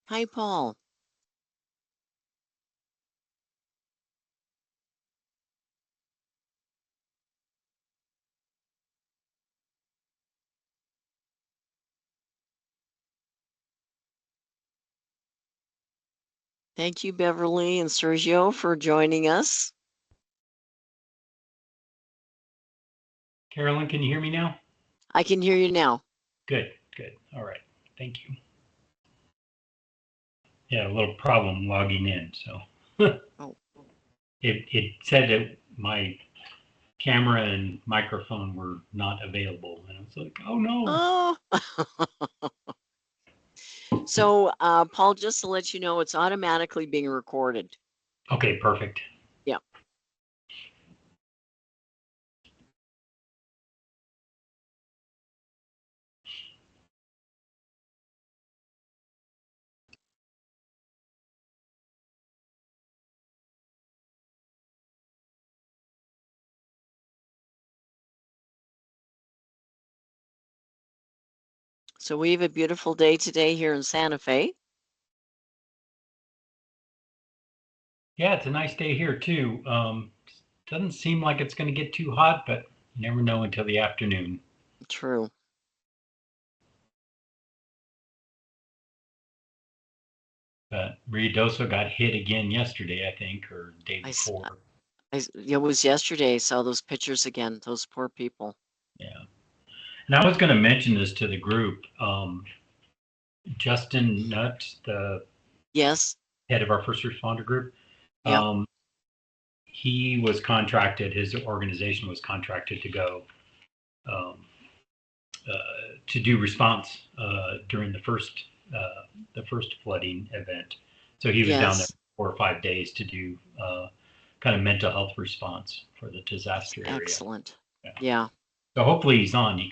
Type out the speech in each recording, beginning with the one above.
Hi, Paul. Thank you, Beverly and Sergio, for joining us. Carolyn, can you hear me now? I can hear you now. Good. All right. Thank you. Yeah, a little problem logging in. So Oh. it said that my camera and microphone were not available. And I was like, oh no. Oh. So, Paul, just to let you know, it's automatically being recorded. Okay, perfect. Yeah. So we have a beautiful day today here in Santa Fe. Yeah, it's a nice day here too. Doesn't seem like it's going to get too hot, but you never know until the afternoon. True. But Ruidoso got hit again yesterday, I think, or the day before. It was yesterday. I saw those pictures again. Those poor people. Yeah. And I was going to mention this to the group. Justin Nutt, the head of our first responder group, Yep. he was contracted, his organization was contracted to go to do response during the first flooding event. So he was down there 4 or 5 days to do kind of mental health response for the disaster area. Excellent. Yeah. So hopefully he's on. He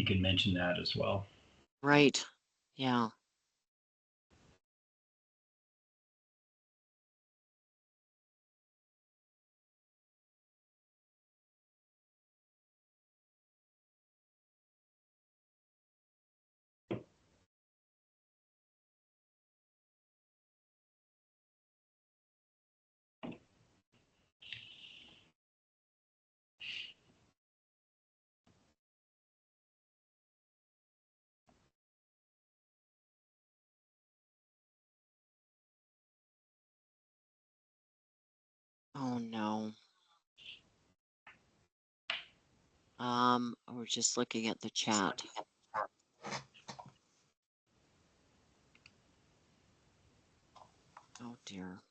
can mention that as well. Right. Yeah. Oh no. We're just looking at the chat. Oh dear.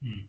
Hmm.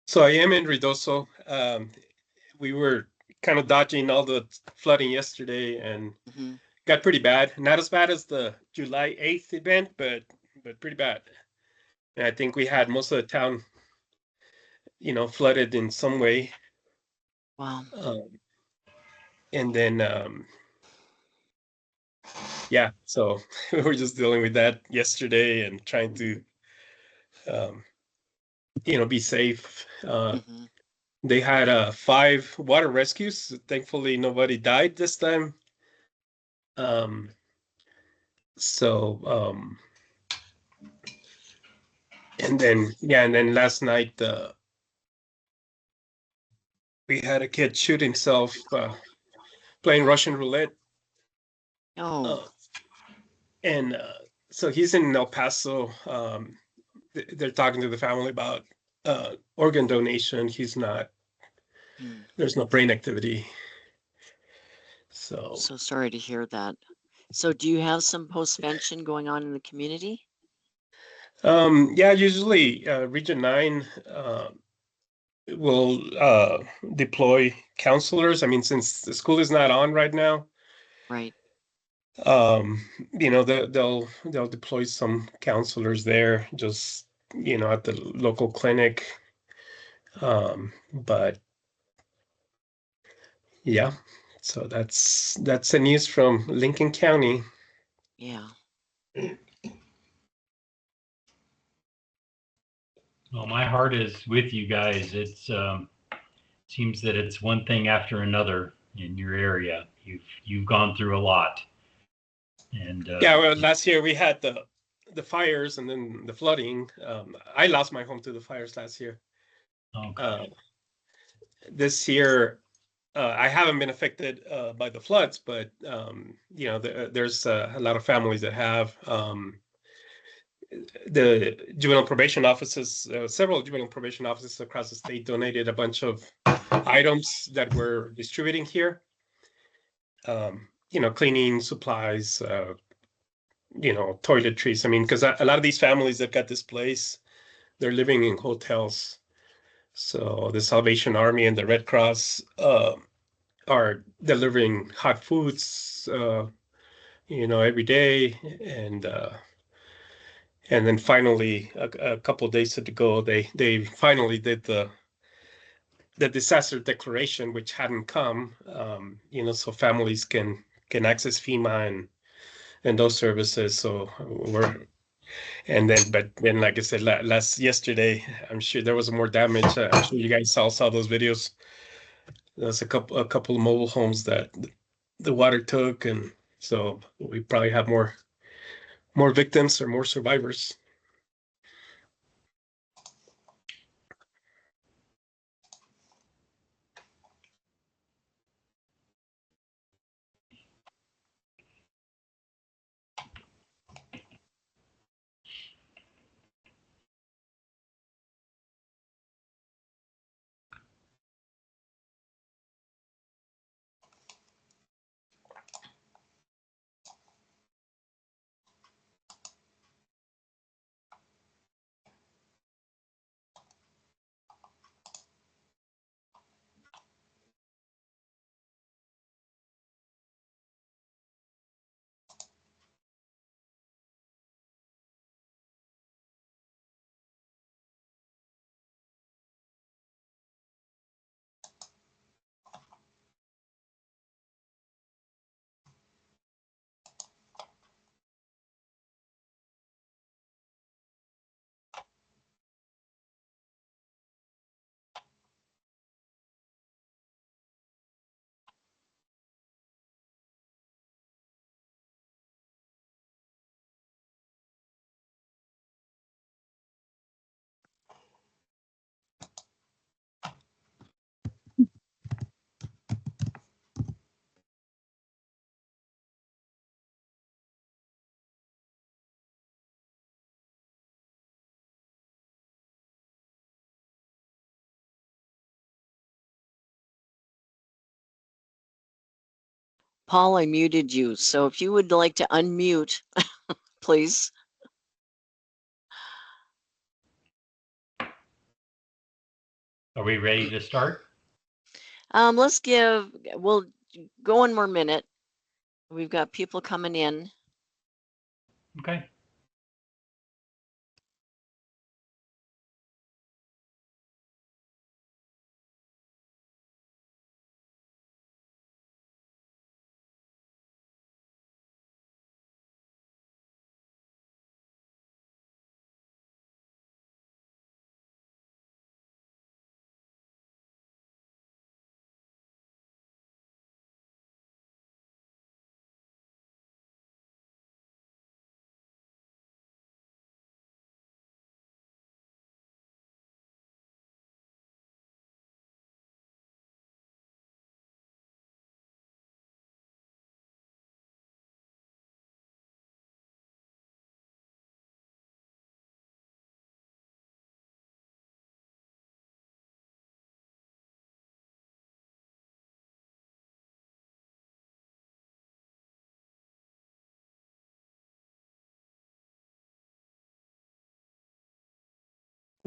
So I am in Ruidoso. We were kind of dodging all the flooding yesterday and got pretty bad. Not as bad as the July 8th event, but pretty bad. And I think we had most of the town, flooded in some way. Wow. And then, yeah, so we were just dealing with that yesterday and trying to, be safe. They had 5 water rescues. Thankfully, nobody died this time. Um, so, and then last night we had a kid shoot himself playing Russian roulette. Oh, And so he's in El Paso. They're talking to the family about organ donation. He's not. hmm. There's no brain activity. So So sorry to hear that. So do you have some postvention going on in the community? yeah, usually Region 9 will deploy counselors. I mean, since the school is not on right now, Right. um, they'll deploy some counselors there, just at the local clinic. But yeah, so that's the news from Lincoln County. Yeah. Well, my heart is with you guys. It's seems that it's one thing after another in your area. You've gone through a lot, and Yeah, well, last year we had the fires and then the flooding. I lost my home to the fires last year. okay. This year, I haven't been affected by the floods, but there's a lot of families that have. The juvenile probation offices, several juvenile probation offices across the state donated a bunch of items that we're distributing here. Cleaning supplies, toiletries. I mean, because a lot of these families that got displaced, they're living in hotels. So the Salvation Army and the Red Cross are delivering hot foods, every day, and then finally, a couple of days ago, they finally did the disaster declaration, which hadn't come, so families can access FEMA and those services. So we're but then, like I said, last yesterday, I'm sure there was more damage. I'm sure you guys saw those videos. There's a couple of mobile homes that the water took, and so we probably have more victims or more survivors. Paul, I muted you. So if you would like to unmute, please. Are we ready to start? We'll go one more minute. We've got people coming in. Okay.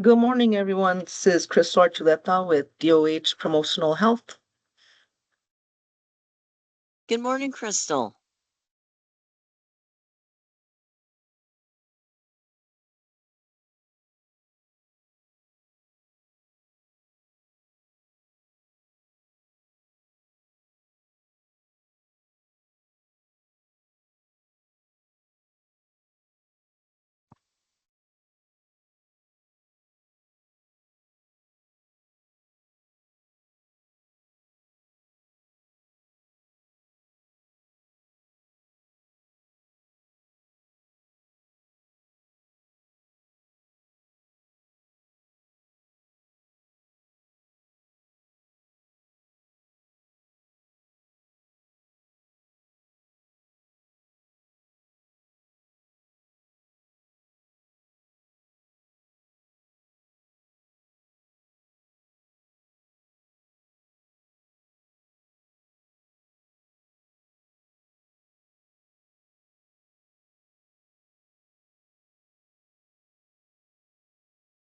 Good morning, everyone. This is Chris Archuleta with DOH Promotional Health. Good morning, Crystal.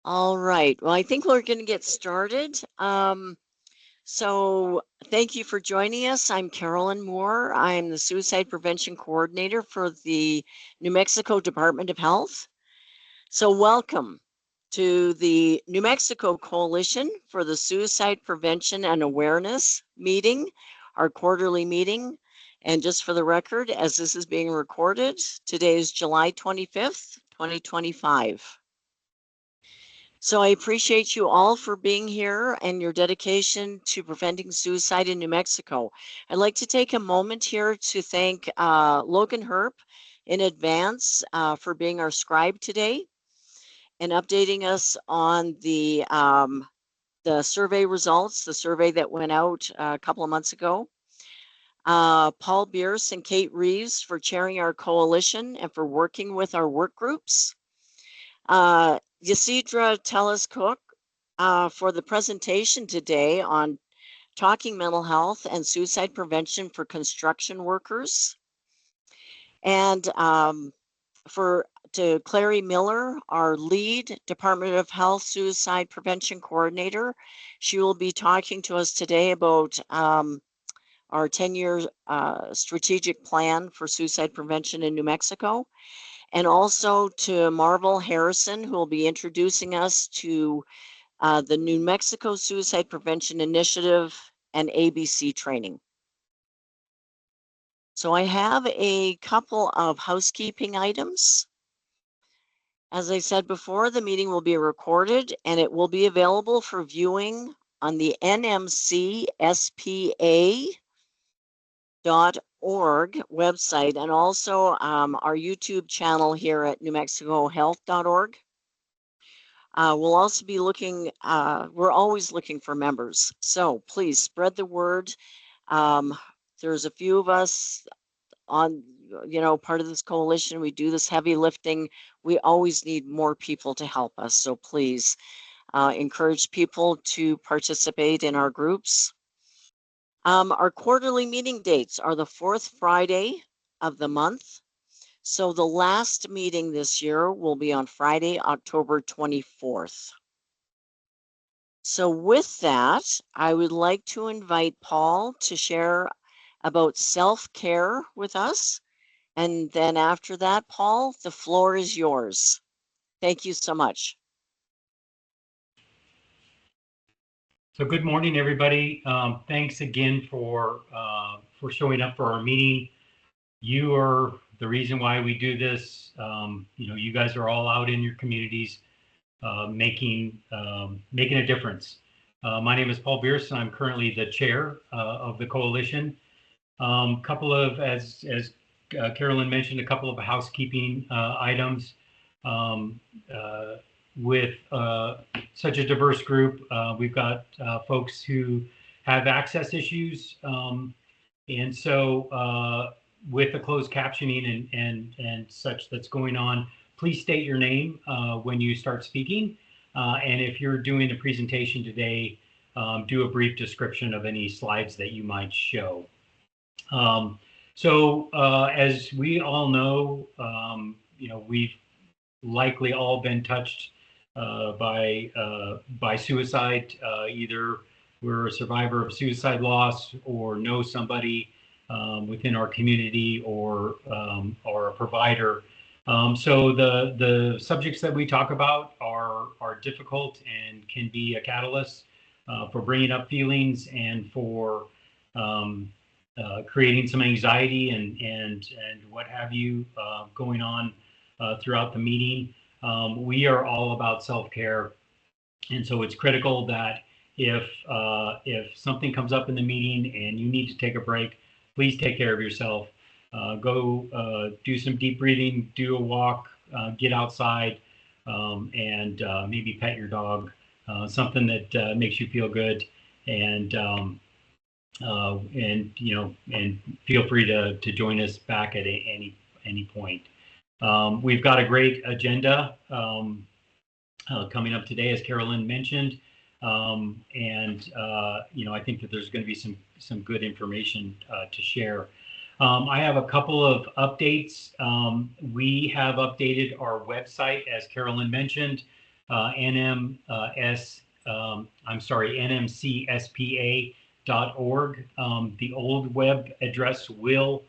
All right. Well, I think we're going to get started. So thank you for joining us. I'm Carolyn Moore. I'm the Suicide Prevention Coordinator for the New Mexico Department of Health. So welcome to the New Mexico Coalition for the Suicide Prevention and Awareness meeting, our quarterly meeting. And just for the record, as this is being recorded, today is July 25th, 2025. So I appreciate you all for being here and your dedication to preventing suicide in New Mexico. I'd like to take a moment here to thank Logan Herp in advance for being our scribe today and updating us on the survey results, the survey that went out a couple of months ago. Paul Bierce and Kate Reeves for chairing our coalition and for working with our work groups. Ysidra Tellis-Cook for the presentation today on talking mental health and suicide prevention for construction workers. And to Clary Miller, our lead Department of Health Suicide Prevention Coordinator. She will be talking to us today about our 10-year strategic plan for suicide prevention in New Mexico. And also to Marvel Harrison, who will be introducing us to the New Mexico Suicide Prevention Initiative and ABC training. So I have a couple of housekeeping items. As I said before, the meeting will be recorded and it will be available for viewing on the NMCSPA.org website and also our YouTube channel here at NewMexicoHealth.org. We'll also be looking, we're always looking for members. So please spread the word. There's a few of us on, part of this coalition. We do this heavy lifting. We always need more people to help us. So please encourage people to participate in our groups. Our quarterly meeting dates are the fourth Friday of the month. So the last meeting this year will be on Friday, October 24th. So with that, I would like to invite Paul to share about self-care with us. And then after that, Paul, the floor is yours. Thank you so much. So good morning, everybody. Thanks again for showing up for our meeting. You are the reason why we do this. You guys are all out in your communities making a difference. My name is Paul Bierce, and I'm currently the chair of the coalition. Couple of, as Carolyn mentioned, a couple of housekeeping items. With such a diverse group, we've got folks who have access issues, and so with the closed captioning and such that's going on, please state your name when you start speaking, and if you're doing a presentation today, do a brief description of any slides that you might show. So as we all know, we've likely all been touched by suicide. Either we're a survivor of suicide loss or know somebody within our community or a provider. So the subjects that we talk about are difficult and can be a catalyst for bringing up feelings and for creating some anxiety and what have you going on throughout the meeting. We are all about self-care, and so it's critical that if something comes up in the meeting and you need to take a break, please take care of yourself. Go do some deep breathing, do a walk, get outside, and maybe pet your dog, something that makes you feel good, and feel free to join us back at any point. We've got a great agenda coming up today, as Carolyn mentioned, I think that there's going to be some good information to share. I have a couple of updates. We have updated our website, as Carolyn mentioned, NMCSPA.org. The old web address will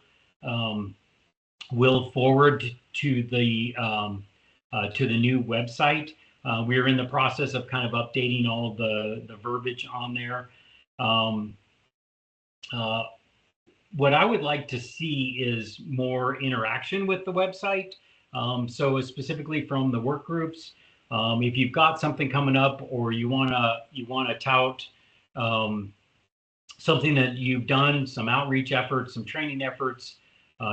forward to the new website. We're in the process of kind of updating all the verbiage on there. What I would like to see is more interaction with the website. So specifically from the work groups, if you've got something coming up or you wanna tout something that you've done, some outreach efforts, some training efforts,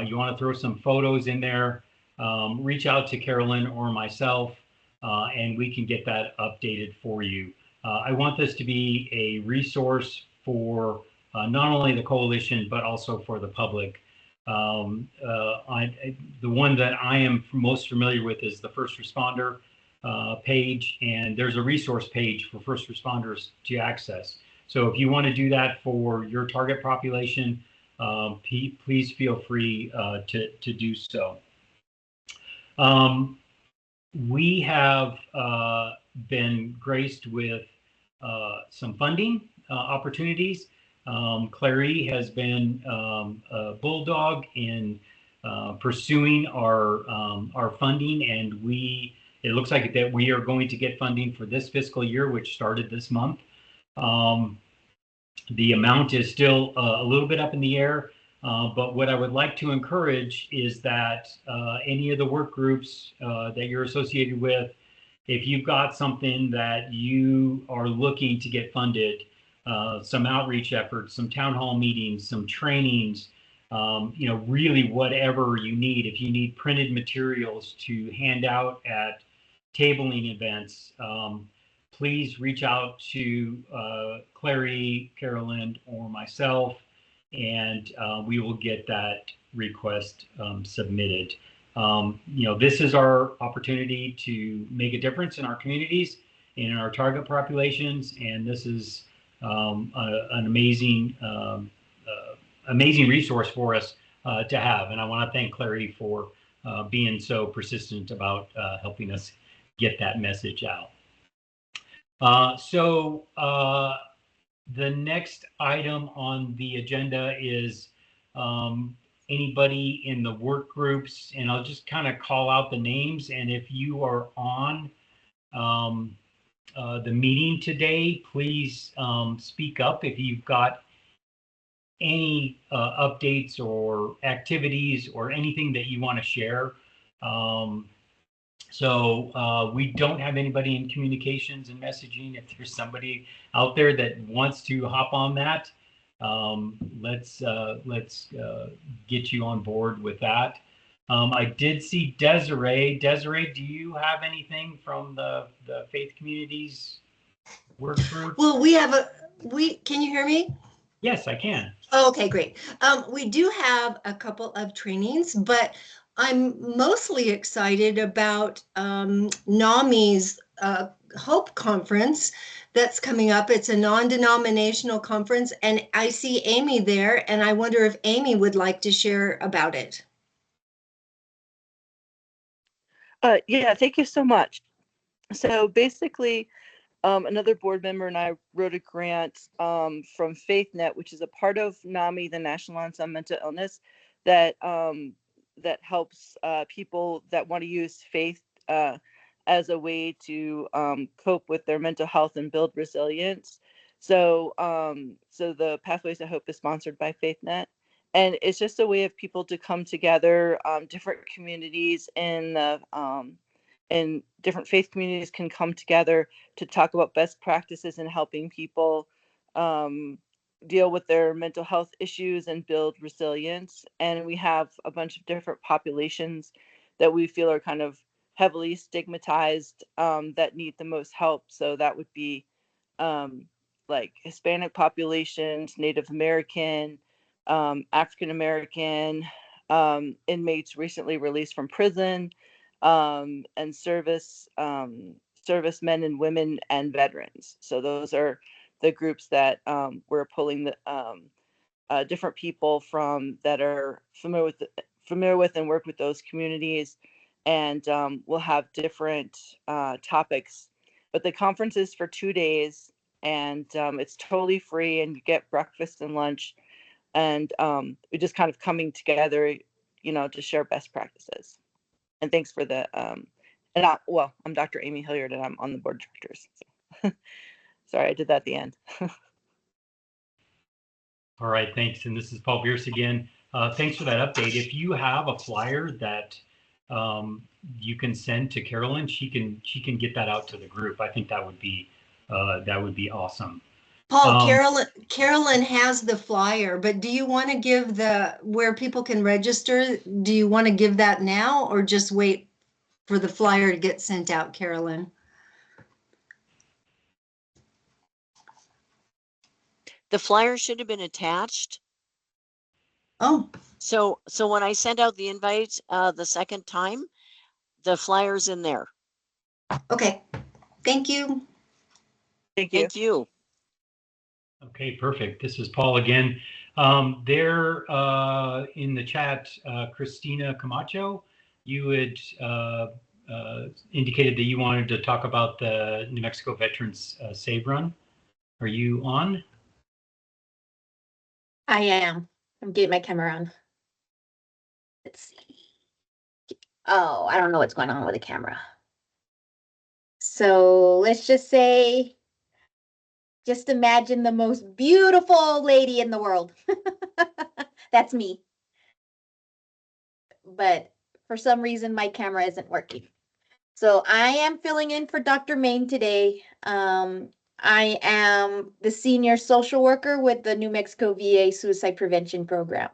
you want to throw some photos in there, reach out to Carolyn or myself, and we can get that updated for you. I want this to be a resource for not only the coalition, but also for the public. The one that I am most familiar with is the first responder page, and there's a resource page for first responders to access. So if you want to do that for your target population, please feel free to do so. We have been graced with some funding opportunities. Clary has been a bulldog in pursuing our funding, and it looks like that we are going to get funding for this fiscal year, which started this month. The amount is still a little bit up in the air, but what I would like to encourage is that any of the work groups that you're associated with, if you've got something that you are looking to get funded, some outreach efforts, some town hall meetings, some trainings, really whatever you need. If you need printed materials to hand out at tabling events, please reach out to Clary, Carolyn, or myself, and we will get that request submitted. This is our opportunity to make a difference in our communities and in our target populations, and this is an amazing resource for us to have. And I want to thank Clary for being so persistent about helping us get that message out. So the next item on the agenda is anybody in the work groups, and I'll just kind of call out the names. And if you are on the meeting today, please speak up if you've got any updates or activities or anything that you want to share. So we don't have anybody in communications and messaging. If there's somebody out there that wants to hop on that, let's get you on board with that. I did see Desiree. Desiree, do you have anything from the faith communities work group? Well, can you hear me? Yes, I can. Oh, okay, great. We do have a couple of trainings, but I'm mostly excited about NAMI's Hope Conference that's coming up. It's a non-denominational conference, and I see Amy there, and I wonder if Amy would like to share about it. Yeah, thank you so much. So basically, another board member and I wrote a grant from FaithNet, which is a part of NAMI, the National Alliance on Mental Illness, that that helps people that want to use faith as a way to cope with their mental health and build resilience. So, so the Pathways to Hope is sponsored by FaithNet, and it's just a way of people to come together. Different communities in the and different faith communities can come together to talk about best practices in helping people deal with their mental health issues and build resilience. And we have a bunch of different populations that we feel are kind of heavily stigmatized that need the most help. So that would be like Hispanic populations, Native American, African American, inmates recently released from prison, and servicemen and women and veterans. So those are the groups that we're pulling the different people from that are familiar with and work with those communities, and we'll have different topics. But the conference is for 2 days, and it's totally free, and you get breakfast and lunch, and we're just kind of coming together, you know, to share best practices. And thanks for the I'm Dr. Amy Hilliard, and I'm on the board of directors. So. Sorry, I did that at the end. All right, thanks. And this is Paul Bierce again. Thanks for that update. If you have a flyer that you can send to Carolyn, she can get that out to the group. I think that would be awesome. Paul, Carolyn has the flyer, but do you want to give where people can register? Do you want to give that now, or just wait for the flyer to get sent out, Carolyn? The flyer should have been attached. Oh. So when I sent out the invite the second time, the flyer's in there. Okay. Thank you. Thank you. Thank you. Okay, perfect. This is Paul again. There in the chat, Christina Camacho, you had indicated that you wanted to talk about the New Mexico Veterans Save Run. Are you on? I am. I'm getting my camera on. Let's see. Oh, I don't know what's going on with the camera. So let's just say, just imagine the most beautiful lady in the world. That's me. But for some reason, my camera isn't working. So I am filling in for Dr. Main today. I am the senior social worker with the New Mexico VA Suicide Prevention Program.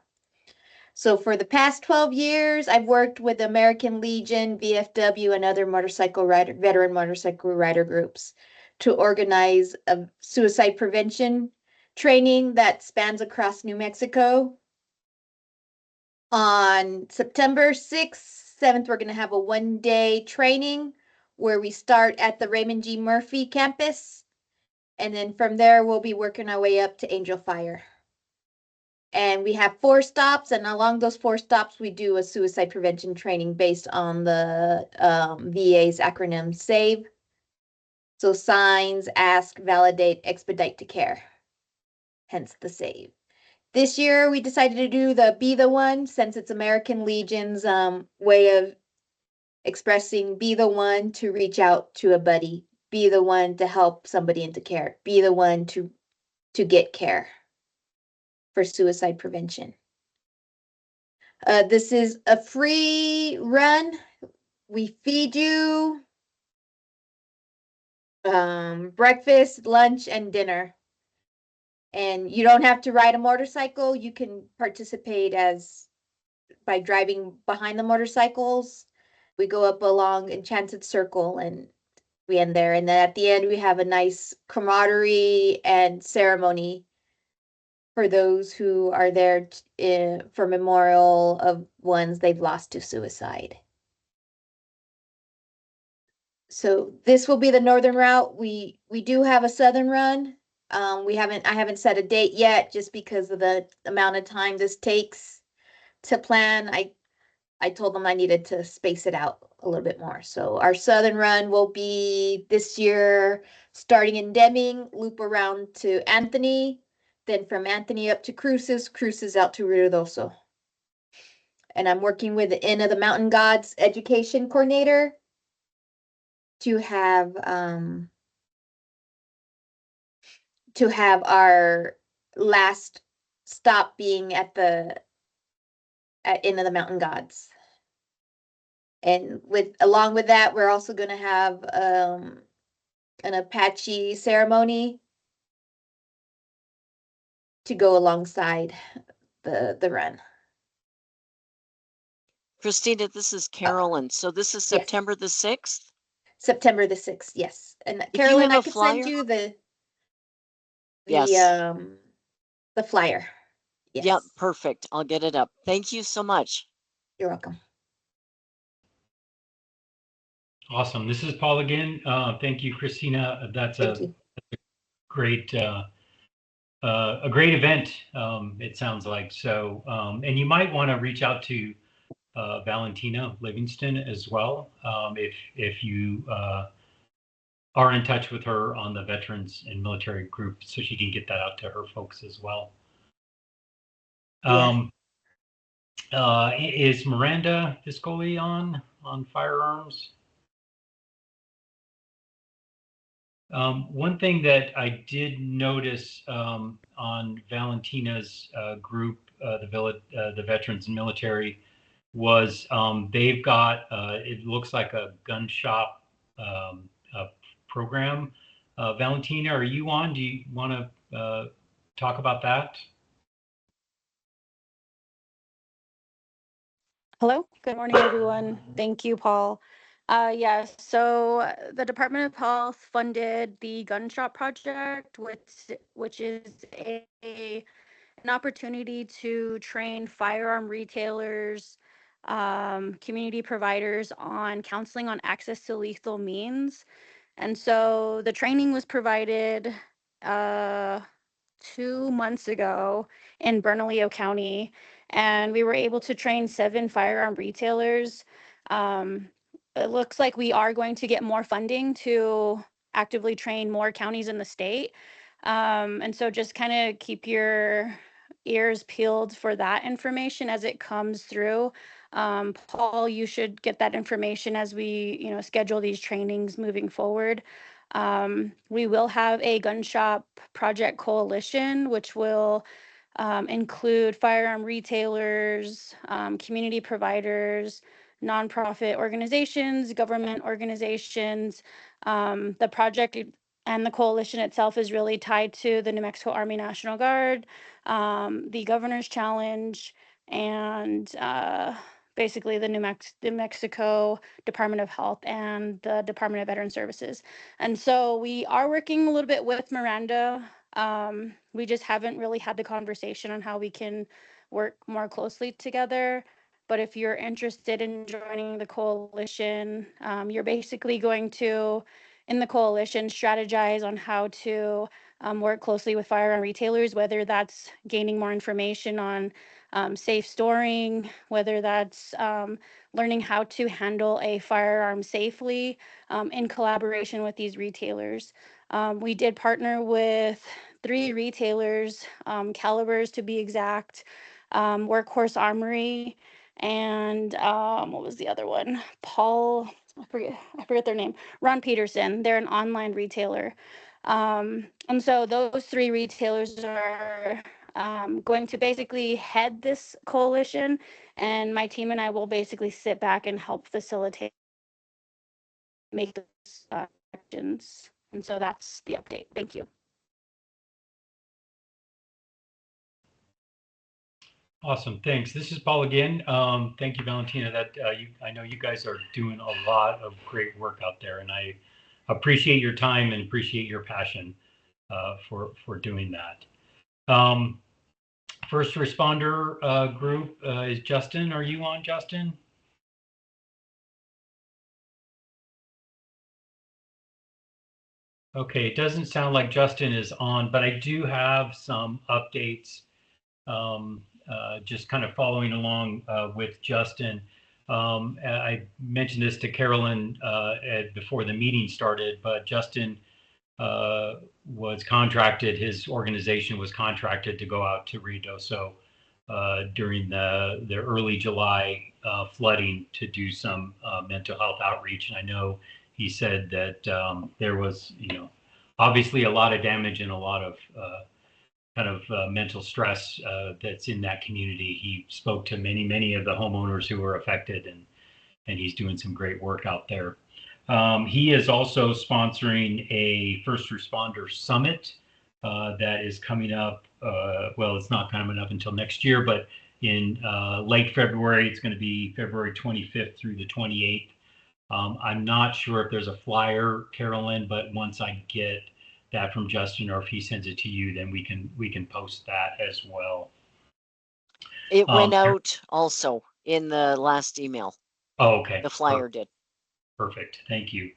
So for the past 12 years, I've worked with American Legion, VFW, and other veteran motorcycle rider groups to organize a suicide prevention training that spans across New Mexico. On September 6th, 7th, we're going to have a one-day training where we start at the Raymond G. Murphy campus. And then from there, we'll be working our way up to Angel Fire. And we have 4 stops, and along those 4 stops, we do a suicide prevention training based on the VA's acronym SAVE. So signs, ask, validate, expedite to care, hence the SAVE. This year, we decided to do the Be the One, since it's American Legion's way of expressing be the one to reach out to a buddy, be the one to help somebody into care, be the one to get care for suicide prevention. This is a free run. We feed you breakfast, lunch, and dinner. And you don't have to ride a motorcycle. You can participate by driving behind the motorcycles. We go up along Enchanted Circle and we end there. And then at the end, we have a nice camaraderie and ceremony for those who are there for memorial of ones they've lost to suicide. So this will be the northern route. We do have a southern run. I haven't set a date yet, just because of the amount of time this takes to plan. I told them I needed to space it out a little bit more. So our southern run will be this year starting in Deming, loop around to Anthony, then from Anthony up to Cruces, Cruces out to Ruidoso. And I'm working with the Inn of the Mountain Gods education coordinator to have our last stop being at Inn of the Mountain Gods. And along with that, we're also going to have an Apache ceremony to go alongside the run. Christina, this is Carolyn. So this is Yes. September the 6th? September the 6th, yes. And If you Carolyn, have I a could flyer? send you the Yes. the flyer. Yes. Yep, perfect. I'll get it up. Thank you so much. You're welcome. Awesome. This is Paul again. Thank you, Christina. That's a great event. It sounds like so. And you might want to reach out to Valentina Livingston as well, if you are in touch with her on the veterans and military group, so she can get that out to her folks as well. Is Miranda Viscoli on firearms? One thing that I did notice on Valentina's group, the veterans and military, was they've got it looks like a gun shop program. Valentina, are you on? Do you want to talk about that? Hello, good morning, everyone. Thank you, Paul. Yes, so the Department of Health funded the Gun Shop Project, which is an opportunity to train firearm retailers, community providers on counseling on access to lethal means. And so the training was provided 2 months ago in Bernalillo County, and we were able to train 7 firearm retailers. It looks like we are going to get more funding to actively train more counties in the state. And so just kind of keep your ears peeled for that information as it comes through. Paul, you should get that information as we, schedule these trainings moving forward. We will have a gun shop project coalition, which will include firearm retailers, community providers, nonprofit organizations, government organizations. The project and the coalition itself is really tied to the New Mexico Army National Guard, the Governor's Challenge, and basically the New Mexico Department of Health and the Department of Veteran Services. And so we are working a little bit with Miranda. We just haven't really had the conversation on how we can work more closely together. But if you're interested in joining the coalition, you're basically going to, in the coalition, strategize on how to work closely with firearm retailers, whether that's gaining more information on safe storing, whether that's learning how to handle a firearm safely in collaboration with these retailers. We did partner with 3 retailers, Calibers to be exact, Workhorse Armory, and what was the other one? Paul, I forget their name. Ron Peterson. They're an online retailer. And so those 3 retailers are going to basically head this coalition, and my team and I will basically sit back and help facilitate, make those actions. And so that's the update. Thank you. Awesome, thanks. This is Paul again. Thank you, Valentina. I know you guys are doing a lot of great work out there, and I appreciate your time and appreciate your passion for doing that. First responder group is Justin. Are you on, Justin? Okay, it doesn't sound like Justin is on, but I do have some updates. Just kind of following along with Justin. I mentioned this to Carolyn before the meeting started, but Justin was contracted, his organization was contracted to go out to Ruidoso during the early July flooding to do some mental health outreach. And I know he said that there was, obviously a lot of damage and a lot of kind of mental stress that's in that community. He spoke to many of the homeowners who were affected, and he's doing some great work out there. He is also sponsoring a first responder summit that is coming up. Well, it's not coming up until next year, but in late February. It's going to be February 25th through the 28th. I'm not sure if there's a flyer, Carolyn, but once I get that from Justin, or if he sends it to you, then we can post that as well. It went out also in the last email. Oh, okay. The flyer did. Perfect. Thank you.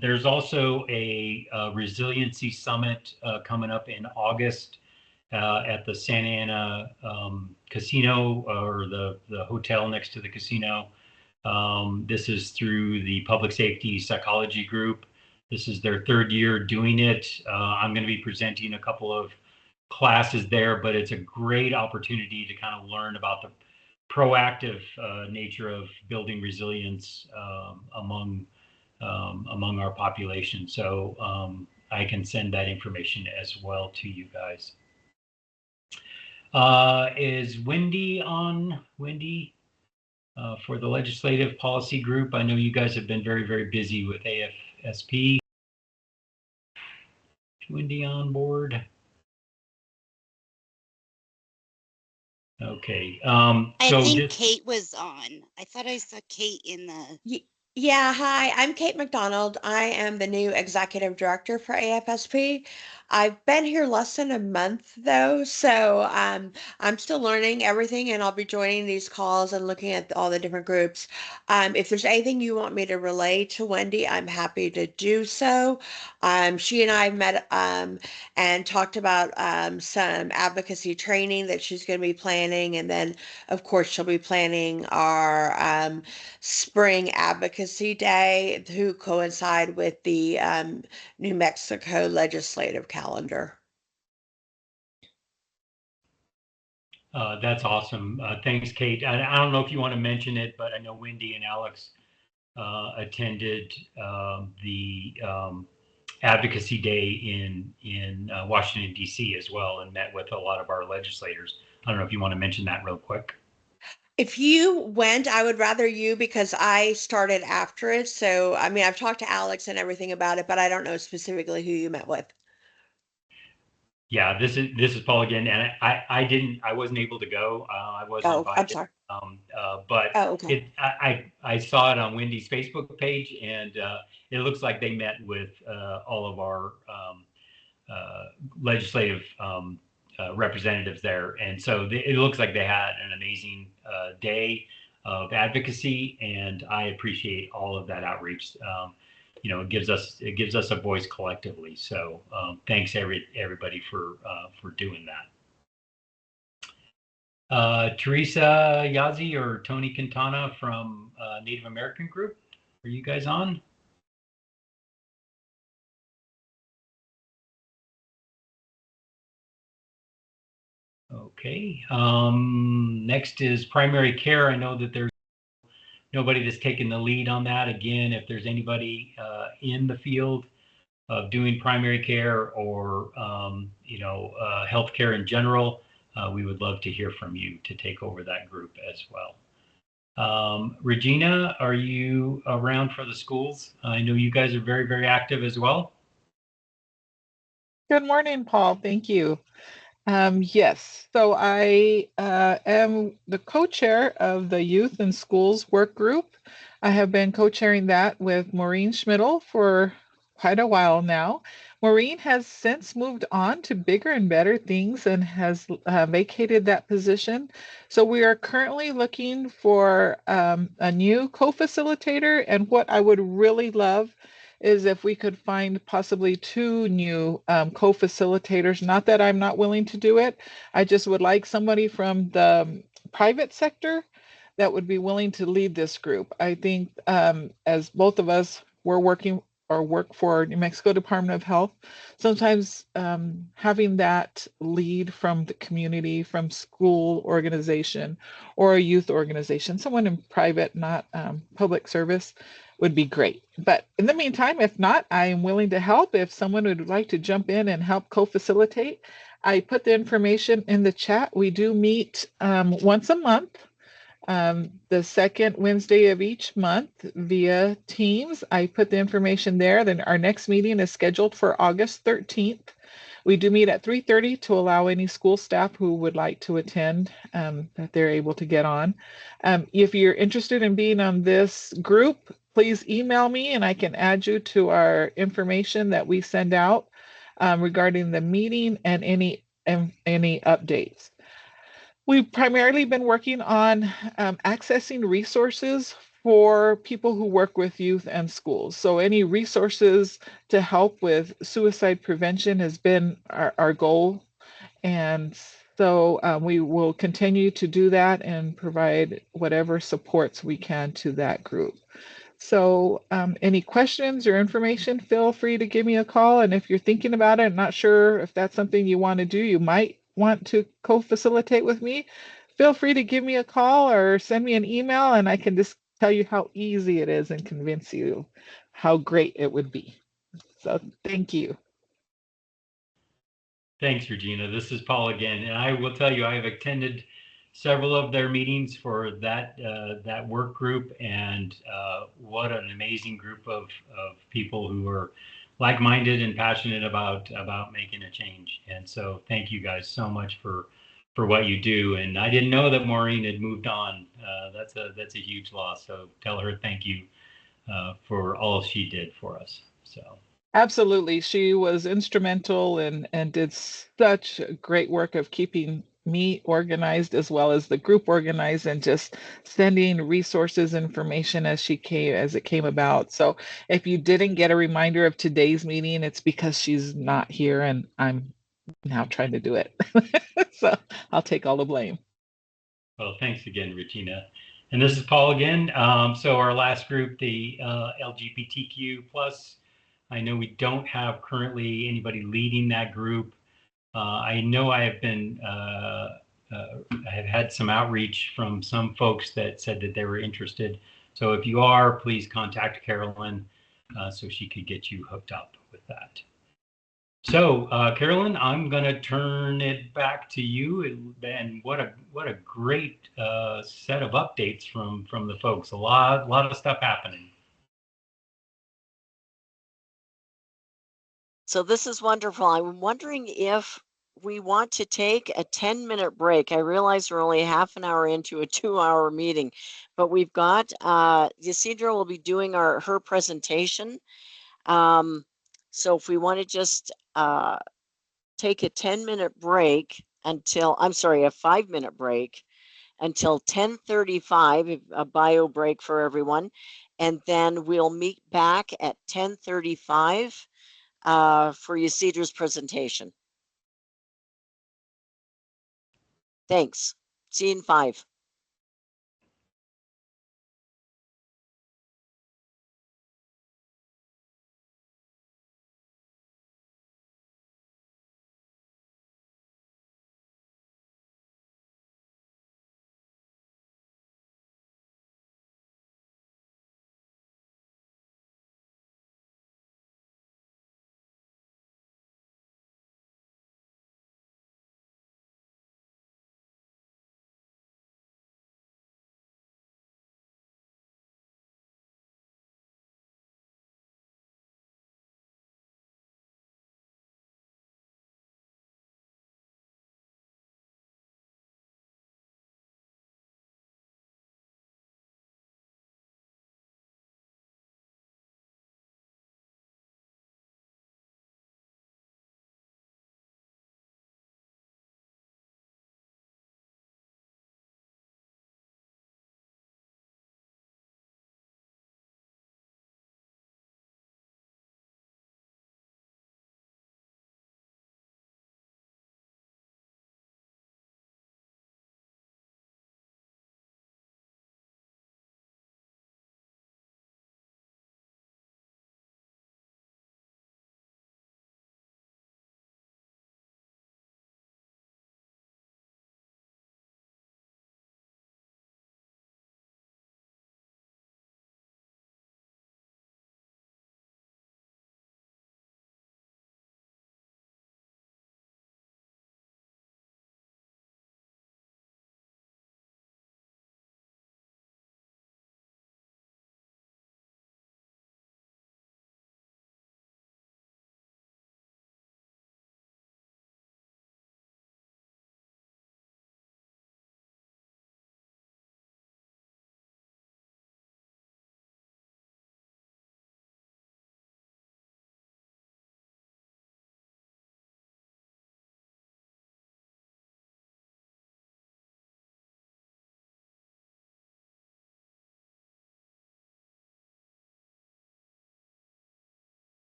There's also a resiliency summit coming up in August at the Santa Ana casino, or the hotel next to the casino. This is through the Public Safety Psychology Group. This is their third year doing it. I'm going to be presenting a couple of classes there, but it's a great opportunity to kind of learn about the proactive nature of building resilience among our population. So I can send that information as well to you guys. Is Wendy on? Wendy? For the Legislative Policy Group. I know you guys have been very busy with AFSP. Is Wendy on board? Okay. I think Kate was on. I thought I saw Kate in the... Yeah, hi, I'm Kate McDonald. I am the new executive director for AFSP. I've been here less than a month though, so I'm still learning everything, and I'll be joining these calls and looking at all the different groups. If there's anything you want me to relay to Wendy, I'm happy to do so. She and I met and talked about some advocacy training that she's going to be planning, and then of course she'll be planning our spring advocacy day to coincide with the New Mexico legislative calendar. That's awesome. Thanks, Kate. I don't know if you want to mention it, but I know Wendy and Alex attended the advocacy day in Washington, D.C. as well, and met with a lot of our legislators. I don't know if you want to mention that real quick. If you went, I would rather you, because I started after it. So, I mean, I've talked to Alex and everything about it, but I don't know specifically who you met with. Yeah, this is Paul again, and I wasn't able to go. I wasn't invited. I'm sorry. But okay. I saw it on Wendy's Facebook page, and it looks like they met with all of our legislative representatives there, and so it looks like they had an amazing day of advocacy, and I appreciate all of that outreach. It gives us a voice collectively. So thanks everybody for doing that. Teresa Yazzie or Tony Quintana from Native American Group, are you guys on? Okay. Next is primary care. I know that there's nobody that's taken the lead on that. Again, if there's anybody in the field of doing primary care or healthcare in general, we would love to hear from you to take over that group as well. Regina, are you around for the schools? I know you guys are very active as well. Good morning, Paul. Thank you. Yes, so I am the co-chair of the Youth and Schools Work Group. I have been co-chairing that with Maureen Schmidl for quite a while now. Maureen has since moved on to bigger and better things and has vacated that position. So we are currently looking for a new co-facilitator, and what I would really love is if we could find possibly 2 new co-facilitators. Not that I'm not willing to do it. I just would like somebody from the private sector that would be willing to lead this group. I think as both of us were working or work for New Mexico Department of Health, sometimes having that lead from the community, from school organization or a youth organization, someone in private, not public service, would be great. But in the meantime, if not, I am willing to help. If someone would like to jump in and help co-facilitate, I put the information in the chat. We do meet once a month, the second Wednesday of each month via Teams. I put the information there. Then our next meeting is scheduled for August 13th. We do meet at 3:30 to allow any school staff who would like to attend that they're able to get on. If you're interested in being on this group, please email me and I can add you to our information that we send out regarding the meeting and any updates. We've primarily been working on accessing resources for people who work with youth and schools. So any resources to help with suicide prevention has been our goal. And so we will continue to do that and provide whatever supports we can to that group. So any questions or information, feel free to give me a call. And if you're thinking about it, not sure if that's something you want to do, you might want to co-facilitate with me, feel free to give me a call or send me an email and I can just tell you how easy it is and convince you how great it would be. So thank you. Thanks, Regina. This is Paul again, and I will tell you I have attended several of their meetings for that that work group, and what an amazing group of people who are like-minded and passionate about making a change. And so, thank you guys so much for what you do. And I didn't know that Maureen had moved on. That's a huge loss. So tell her thank you for all she did for us. So. Absolutely. She was instrumental and did such great work of keeping me organized as well as the group organized and just sending resources, information as it came about. So if you didn't get a reminder of today's meeting, it's because she's not here and I'm now trying to do it. So I'll take all the blame. Well, thanks again, Regina. And this is Paul again. So our last group, the LGBTQ plus, I know we don't have currently anybody leading that group. I know I have been, I have had some outreach from some folks that said that they were interested. So if you are, please contact Carolyn so she could get you hooked up with that. So, Carolyn, I'm going to turn it back to you. And what a great set of updates from the folks. A lot of stuff happening. So this is wonderful. I'm wondering if we want to take a 10-minute break. I realize we're only half an hour into a 2-hour meeting, but we've got Ysidra will be doing her presentation. So if we want to just take a 10-minute break until, I'm sorry, a 5-minute break until 10:35, a bio break for everyone, and then we'll meet back at 10:35 for Ysidra's presentation. Thanks. See you in 5.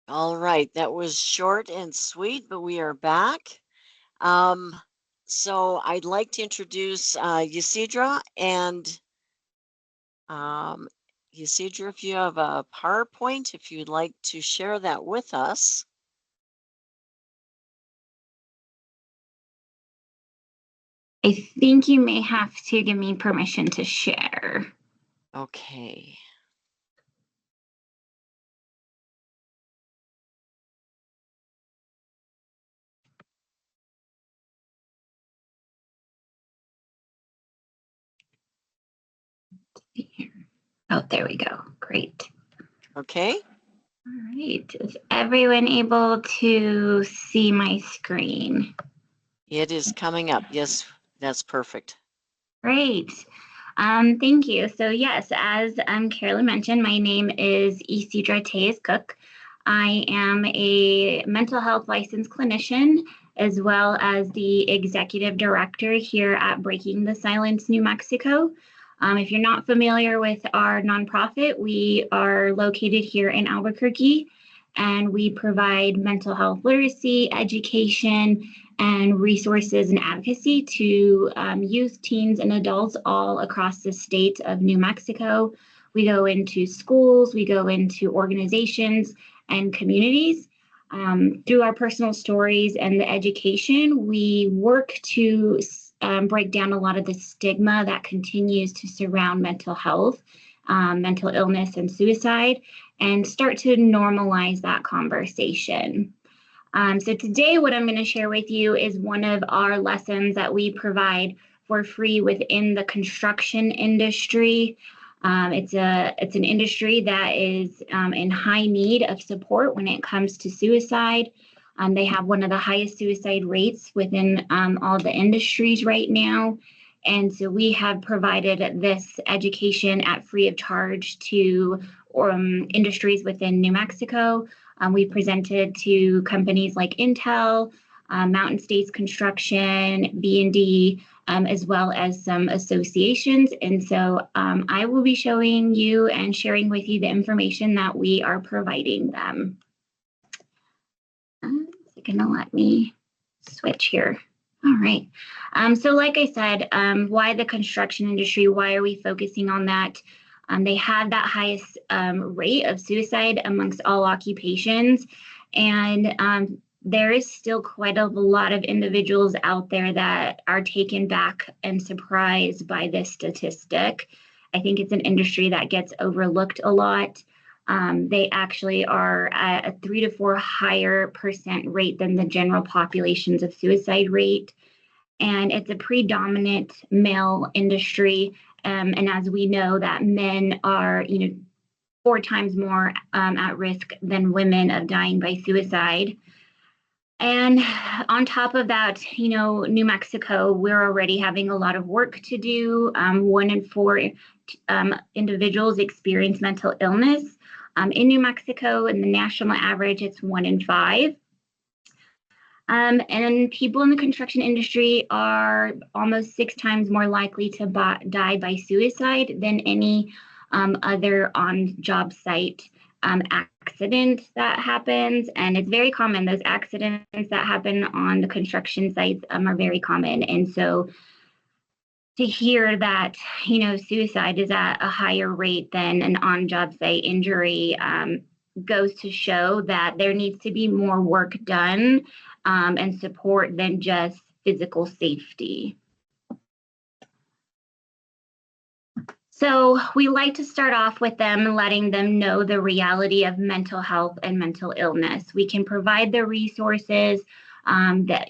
All right, that was short and sweet, but we are back. So I'd like to introduce Ysidra, and Ysidra, if you have a PowerPoint, if you'd like to share that with us. I think you may have to give me permission to share. Okay. Oh, there we go. Great. Okay. All right. Is everyone able to see my screen? It is coming up. Yes, that's perfect. Great. Thank you. So yes, as Carolyn mentioned, my name is Ysidra Tejas-Cook. I am a mental health licensed clinician, as well as the executive director here at Breaking the Silence, New Mexico. If you're not familiar with our nonprofit, we are located here in Albuquerque, and we provide mental health literacy, education, and resources and advocacy to youth, teens, and adults all across the state of New Mexico. We go into schools, we go into organizations and communities. Through our personal stories and the education, we work to break down a lot of the stigma that continues to surround mental health, mental illness, and suicide, and start to normalize that conversation. So today what I'm going to share with you is one of our lessons that we provide for free within the construction industry. It's an industry that is in high need of support when it comes to suicide. They have one of the highest suicide rates within all the industries right now. And so we have provided this education at free of charge to industries within New Mexico. We presented to companies like Intel, Mountain States Construction, B&D, as well as some associations. And so I will be showing you and sharing with you the information that we are providing them. It's going to let me switch here. All right. So like I said, why the construction industry? Why are we focusing on that? They have that highest rate of suicide amongst all occupations. And there is still quite a lot of individuals out there that are taken back and surprised by this statistic. I think it's an industry that gets overlooked a lot. They actually are at a 3 to 4 higher % rate than the general populations of suicide rate. And it's a predominant male industry. And as we know that men are, 4 times more at risk than women of dying by suicide. And on top of that, New Mexico, we're already having a lot of work to do. 1 in 4 individuals experience mental illness. In New Mexico, in the national average, it's 1 in 5. And people in the construction industry are almost 6 times more likely to die by suicide than any other on-job site accident that happens. And it's very common. Those accidents that happen on the construction sites are very common. And so to hear that, suicide is at a higher rate than an on-job site injury goes to show that there needs to be more work done and support than just physical safety. So we like to start off with them, letting them know the reality of mental health and mental illness. We can provide the resources that,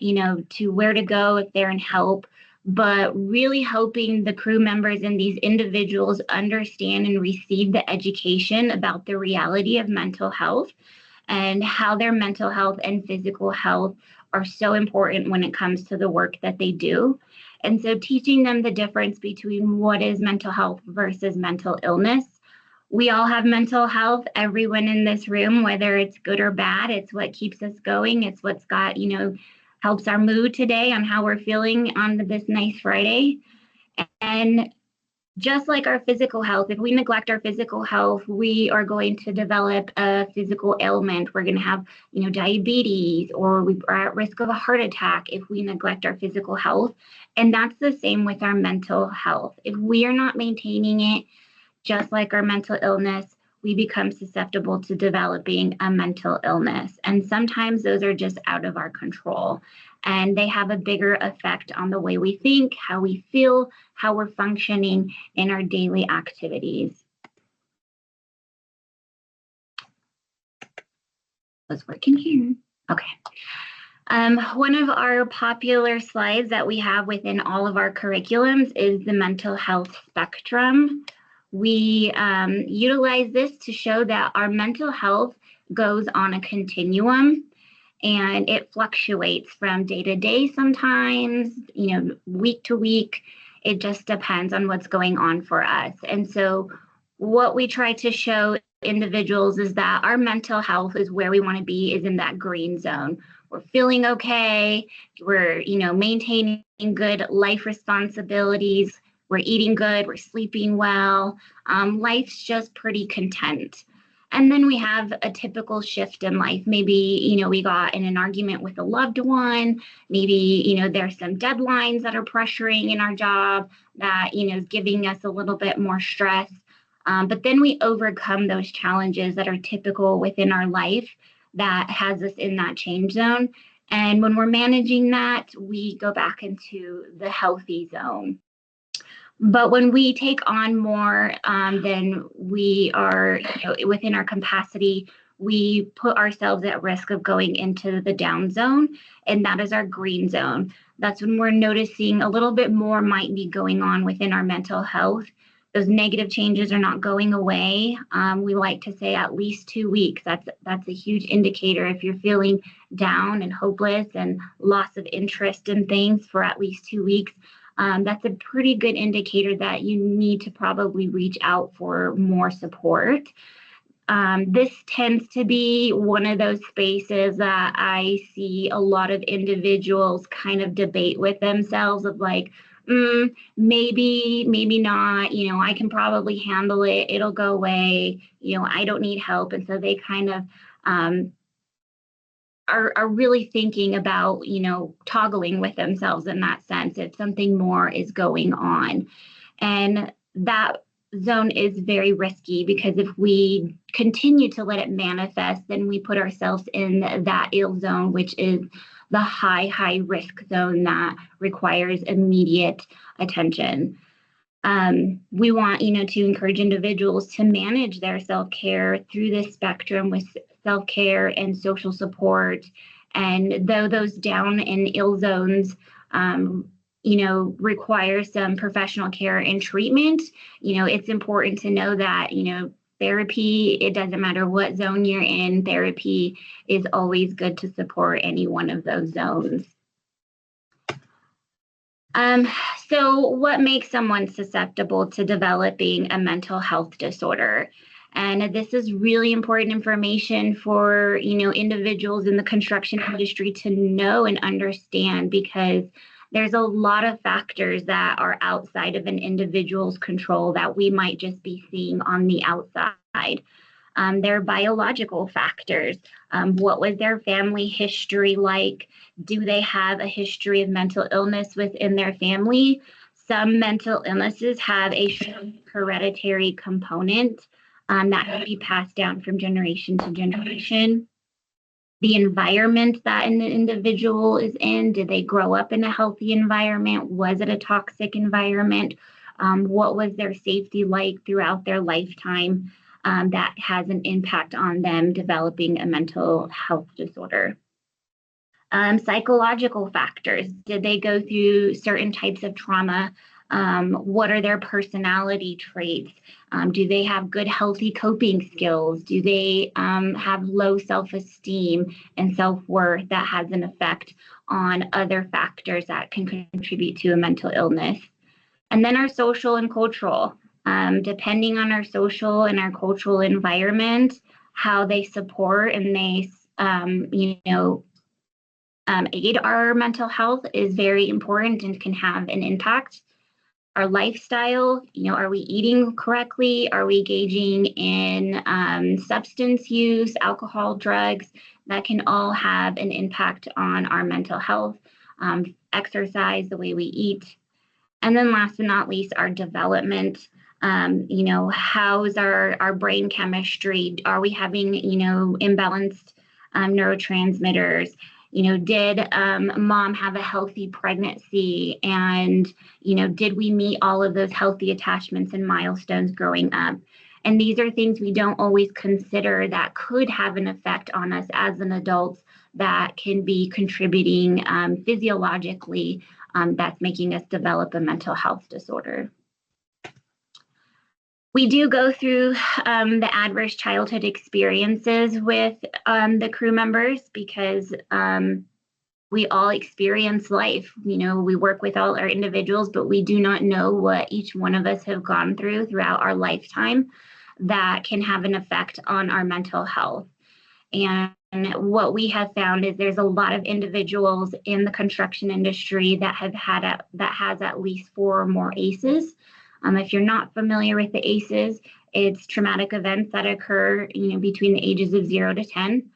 to where to go if they're in help, but really helping the crew members and these individuals understand and receive the education about the reality of mental health and how their mental health and physical health are so important when it comes to the work that they do. And so teaching them the difference between what is mental health versus mental illness. We all have mental health, everyone in this room, whether it's good or bad, it's what keeps us going. It's what's got, helps our mood today on how we're feeling on this nice Friday. And just like our physical health, if we neglect our physical health, we are going to develop a physical ailment. We're going to have, diabetes, or we are at risk of a heart attack if we neglect our physical health. And that's the same with our mental health. If we are not maintaining it, just like our mental illness, we become susceptible to developing a mental illness. And sometimes those are just out of our control. And they have a bigger effect on the way we think, how we feel, how we're functioning in our daily activities. Was working here. Okay. One of our popular slides that we have within all of our curriculums is the mental health spectrum. We utilize this to show that our mental health goes on a continuum, and it fluctuates from day to day sometimes, week to week. It just depends on what's going on for us. And so what we try to show individuals is that our mental health is where we want to be, is in that green zone. We're feeling okay. We're, maintaining good life responsibilities. We're eating good. We're sleeping well. Life's just pretty content. And then we have a typical shift in life. Maybe, we got in an argument with a loved one. Maybe, there's some deadlines that are pressuring in our job that, is giving us a little bit more stress. But then we overcome those challenges that are typical within our life that has us in that change zone. And when we're managing that, we go back into the healthy zone. But when we take on more than we are within our capacity, we put ourselves at risk of going into the down zone, and that is our green zone. That's when we're noticing a little bit more might be going on within our mental health. Those negative changes are not going away. We like to say at least 2 weeks. That's a huge indicator. If you're feeling down and hopeless and loss of interest in things for at least 2 weeks, that's a pretty good indicator that you need to probably reach out for more support. This tends to be one of those spaces that I see a lot of individuals kind of debate with themselves of like, maybe not, I can probably handle it. It'll go away. I don't need help. And so they kind of are really thinking about, toggling with themselves in that sense if something more is going on. And that zone is very risky, because if we continue to let it manifest, then we put ourselves in that ill zone, which is the high risk zone that requires immediate attention. We want, to encourage individuals to manage their self-care through this spectrum with self-care and social support. And though those down and ill zones, require some professional care and treatment, it's important to know that, therapy, it doesn't matter what zone you're in, therapy is always good to support any one of those zones. So what makes someone susceptible to developing a mental health disorder? And this is really important information for, individuals in the construction industry to know and understand, because there's a lot of factors that are outside of an individual's control that we might just be seeing on the outside. There are biological factors. What was their family history like? Do they have a history of mental illness within their family? Some mental illnesses have a hereditary component that can be passed down from generation to generation. The environment that an individual is in, did they grow up in a healthy environment? Was it a toxic environment? What was their safety like throughout their lifetime? That has an impact on them developing a mental health disorder. Psychological factors. Did they go through certain types of trauma? What are their personality traits? Do they have good, healthy coping skills? Do they have low self-esteem and self-worth that has an effect on other factors that can contribute to a mental illness? And then our social and cultural. Depending on our social and our cultural environment, how they support and they, aid our mental health is very important and can have an impact. our lifestyle. Are we eating correctly? Are we engaging in substance use, alcohol, drugs? That can all have an impact on our mental health, exercise, the way we eat. And then last but not least, our development. How's our brain chemistry? Are we having, imbalanced neurotransmitters? Did mom have a healthy pregnancy? And, did we meet all of those healthy attachments and milestones growing up? And these are things we don't always consider that could have an effect on us as an adult that can be contributing physiologically, that's making us develop a mental health disorder. We do go through the adverse childhood experiences with the crew members because we all experience life. We work with all our individuals, but we do not know what each one of us have gone through throughout our lifetime that can have an effect on our mental health. And what we have found is there's a lot of individuals in the construction industry that has at least 4 or more ACEs. If you're not familiar with the ACEs, it's traumatic events that occur, between the ages of 0 to 10.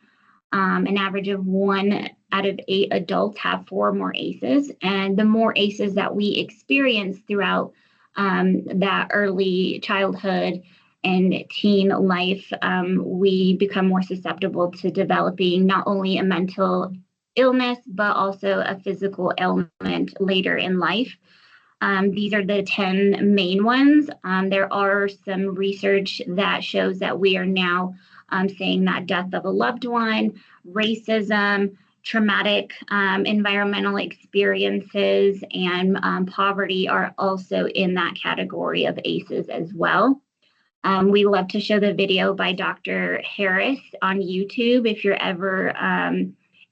An average of 1 out of 8 adults have 4 or more ACEs, and the more ACEs that we experience throughout that early childhood and teen life, we become more susceptible to developing not only a mental illness, but also a physical ailment later in life. These are the 10 main ones. There are some research that shows that we are now saying that death of a loved one, racism, traumatic environmental experiences, and poverty are also in that category of ACEs as well. We love to show the video by Dr. Harris on YouTube if you're ever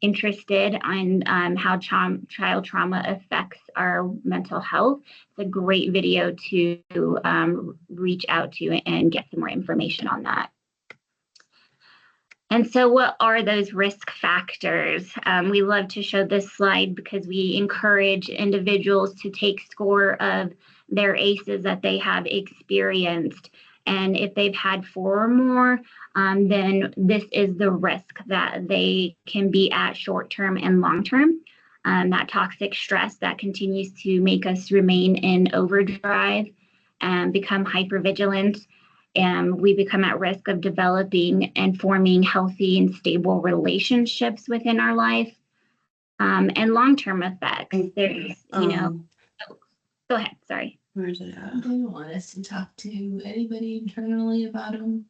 interested in how child trauma affects our mental health. It's a great video to reach out to and get some more information on that. And so what are those risk factors? We love to show this slide because we encourage individuals to take score of their ACEs that they have experienced. And if they've had 4 or more, then this is the risk that they can be at short-term and long-term. That toxic stress that continues to make us remain in overdrive and become hypervigilant. And we become at risk of developing and forming healthy and stable relationships within our life. And long-term effects. There's, go ahead, sorry. Where's it at? They want us to talk to anybody internally about them.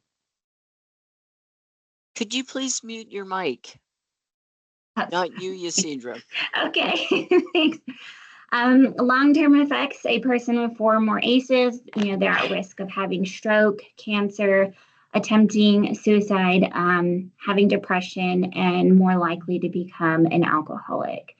Could you please mute your mic? Not you, Yasindra. Okay, thanks. Long-term effects, a person with 4 or more ACEs, they're at risk of having stroke, cancer, attempting suicide, having depression, and more likely to become an alcoholic.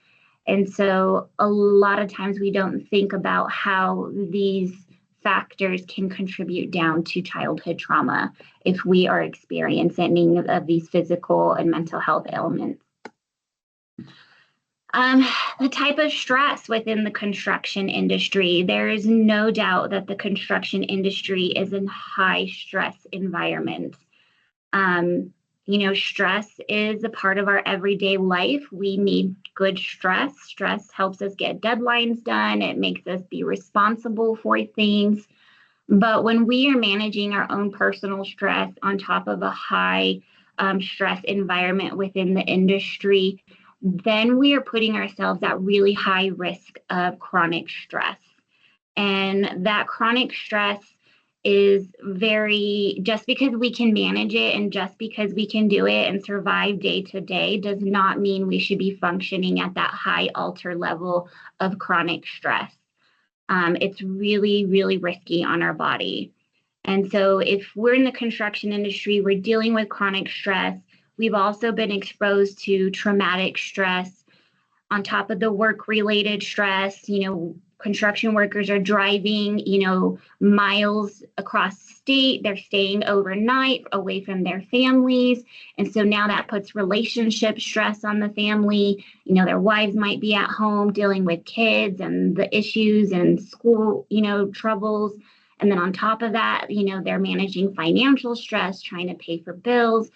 And so a lot of times we don't think about how these factors can contribute down to childhood trauma if we are experiencing any of these physical and mental health ailments. The type of stress within the construction industry, there is no doubt that the construction industry is a high stress environment. Stress is a part of our everyday life. We need good stress. Stress helps us get deadlines done. It makes us be responsible for things. But when we are managing our own personal stress on top of a high stress environment within the industry, then we are putting ourselves at really high risk of chronic stress. And that chronic stress is just because we can manage it and just because we can do it and survive day to day does not mean we should be functioning at that high alter level of chronic stress. It's really, really risky on our body. And so if we're in the construction industry, we're dealing with chronic stress. We've also been exposed to traumatic stress on top of the work-related stress. construction workers are driving, miles across the state. They're staying overnight away from their families. And so now that puts relationship stress on the family. Their wives might be at home dealing with kids and the issues and school, troubles. And then on top of that, they're managing financial stress, trying to pay for bills,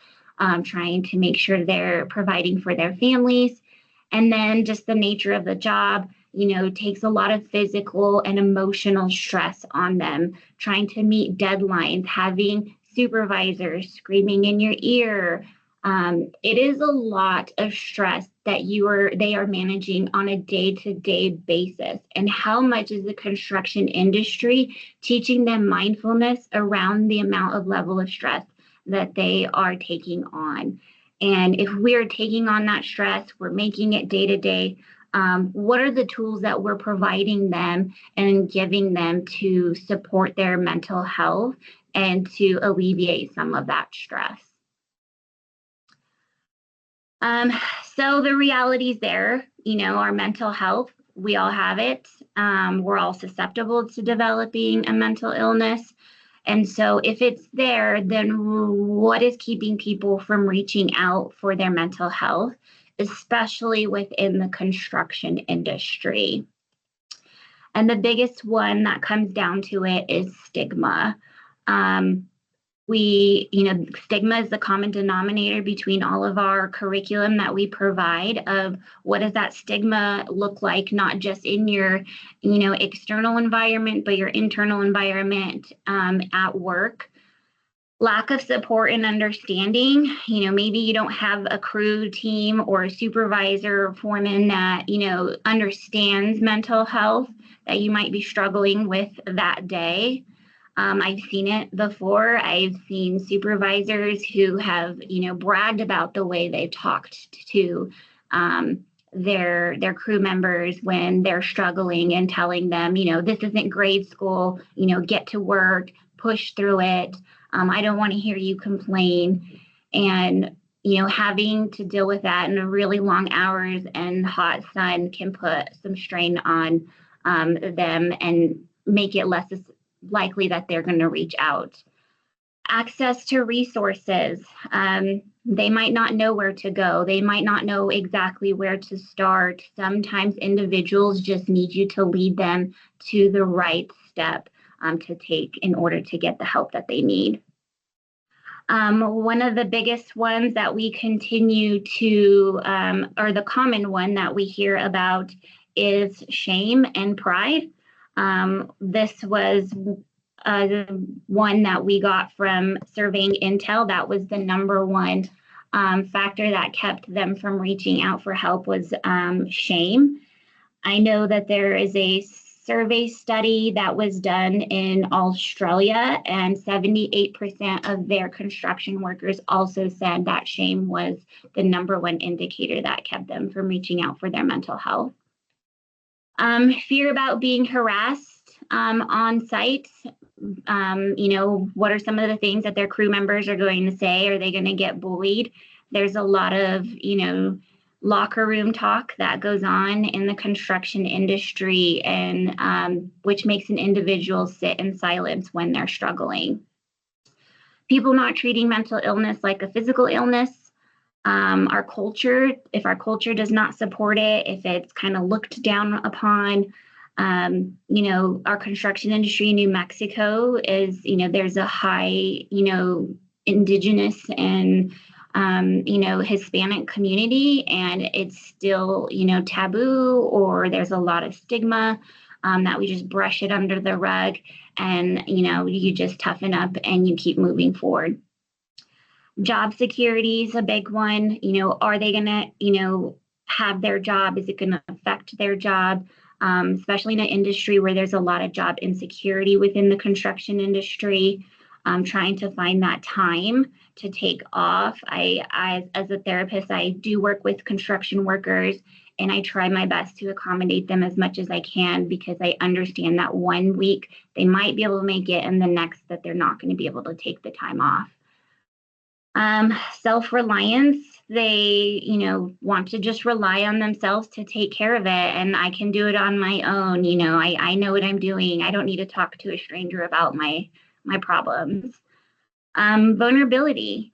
trying to make sure they're providing for their families. And then just the nature of the job, takes a lot of physical and emotional stress on them, trying to meet deadlines, having supervisors screaming in your ear. It is a lot of stress that they are managing on a day-to-day basis. And how much is the construction industry teaching them mindfulness around the amount of level of stress that they are taking on? And if we're taking on that stress, we're making it day-to-day, what are the tools that we're providing them and giving them to support their mental health and to alleviate some of that stress? So the reality's there, our mental health, we all have it. We're all susceptible to developing a mental illness. And so if it's there, then what is keeping people from reaching out for their mental health, especially within the construction industry? And the biggest one that comes down to it is stigma. Stigma is the common denominator between all of our curriculum that we provide of what does that stigma look like, not just in your, external environment, but your internal environment at work. Lack of support and understanding, maybe you don't have a crew team or a supervisor or foreman that, understands mental health that you might be struggling with that day. I've seen it before. I've seen supervisors who have, bragged about the way they talked to their crew members when they're struggling and telling them, this isn't grade school, get to work, push through it. I don't want to hear you complain. And, having to deal with that in really long hours and hot sun can put some strain on them and make it less likely that they're going to reach out. Access to resources. They might not know where to go. They might not know exactly where to start. Sometimes individuals just need you to lead them to the right step to take in order to get the help that they need. One of the biggest ones that we continue to, or the common one that we hear about, is shame and pride. This was one that we got from surveying Intel. That was the number one factor that kept them from reaching out for help was shame. I know that there is a survey study that was done in Australia, and 78% of their construction workers also said that shame was the number one indicator that kept them from reaching out for their mental health. Fear about being harassed on site. What are some of the things that their crew members are going to say? Are they going to get bullied? There's a lot of, locker room talk that goes on in the construction industry, and which makes an individual sit in silence when they're struggling. People not treating mental illness like a physical illness. Our culture, if our culture does not support it, if it's kind of looked down upon, our construction industry in New Mexico is, there's a high, indigenous and Hispanic community, and it's still, taboo, or there's a lot of stigma that we just brush it under the rug, and, you just toughen up and you keep moving forward. Job security is a big one. Are they going to, have their job? Is it going to affect their job? Especially in an industry where there's a lot of job insecurity within the construction industry. Trying to find that time to take off. I, as a therapist, I do work with construction workers, and I try my best to accommodate them as much as I can, because I understand that one week they might be able to make it, and the next that they're not going to be able to take the time off. Self-reliance. they, want to just rely on themselves to take care of it, and I can do it on my own. I know what I'm doing. I don't need to talk to a stranger about my problems. Vulnerability,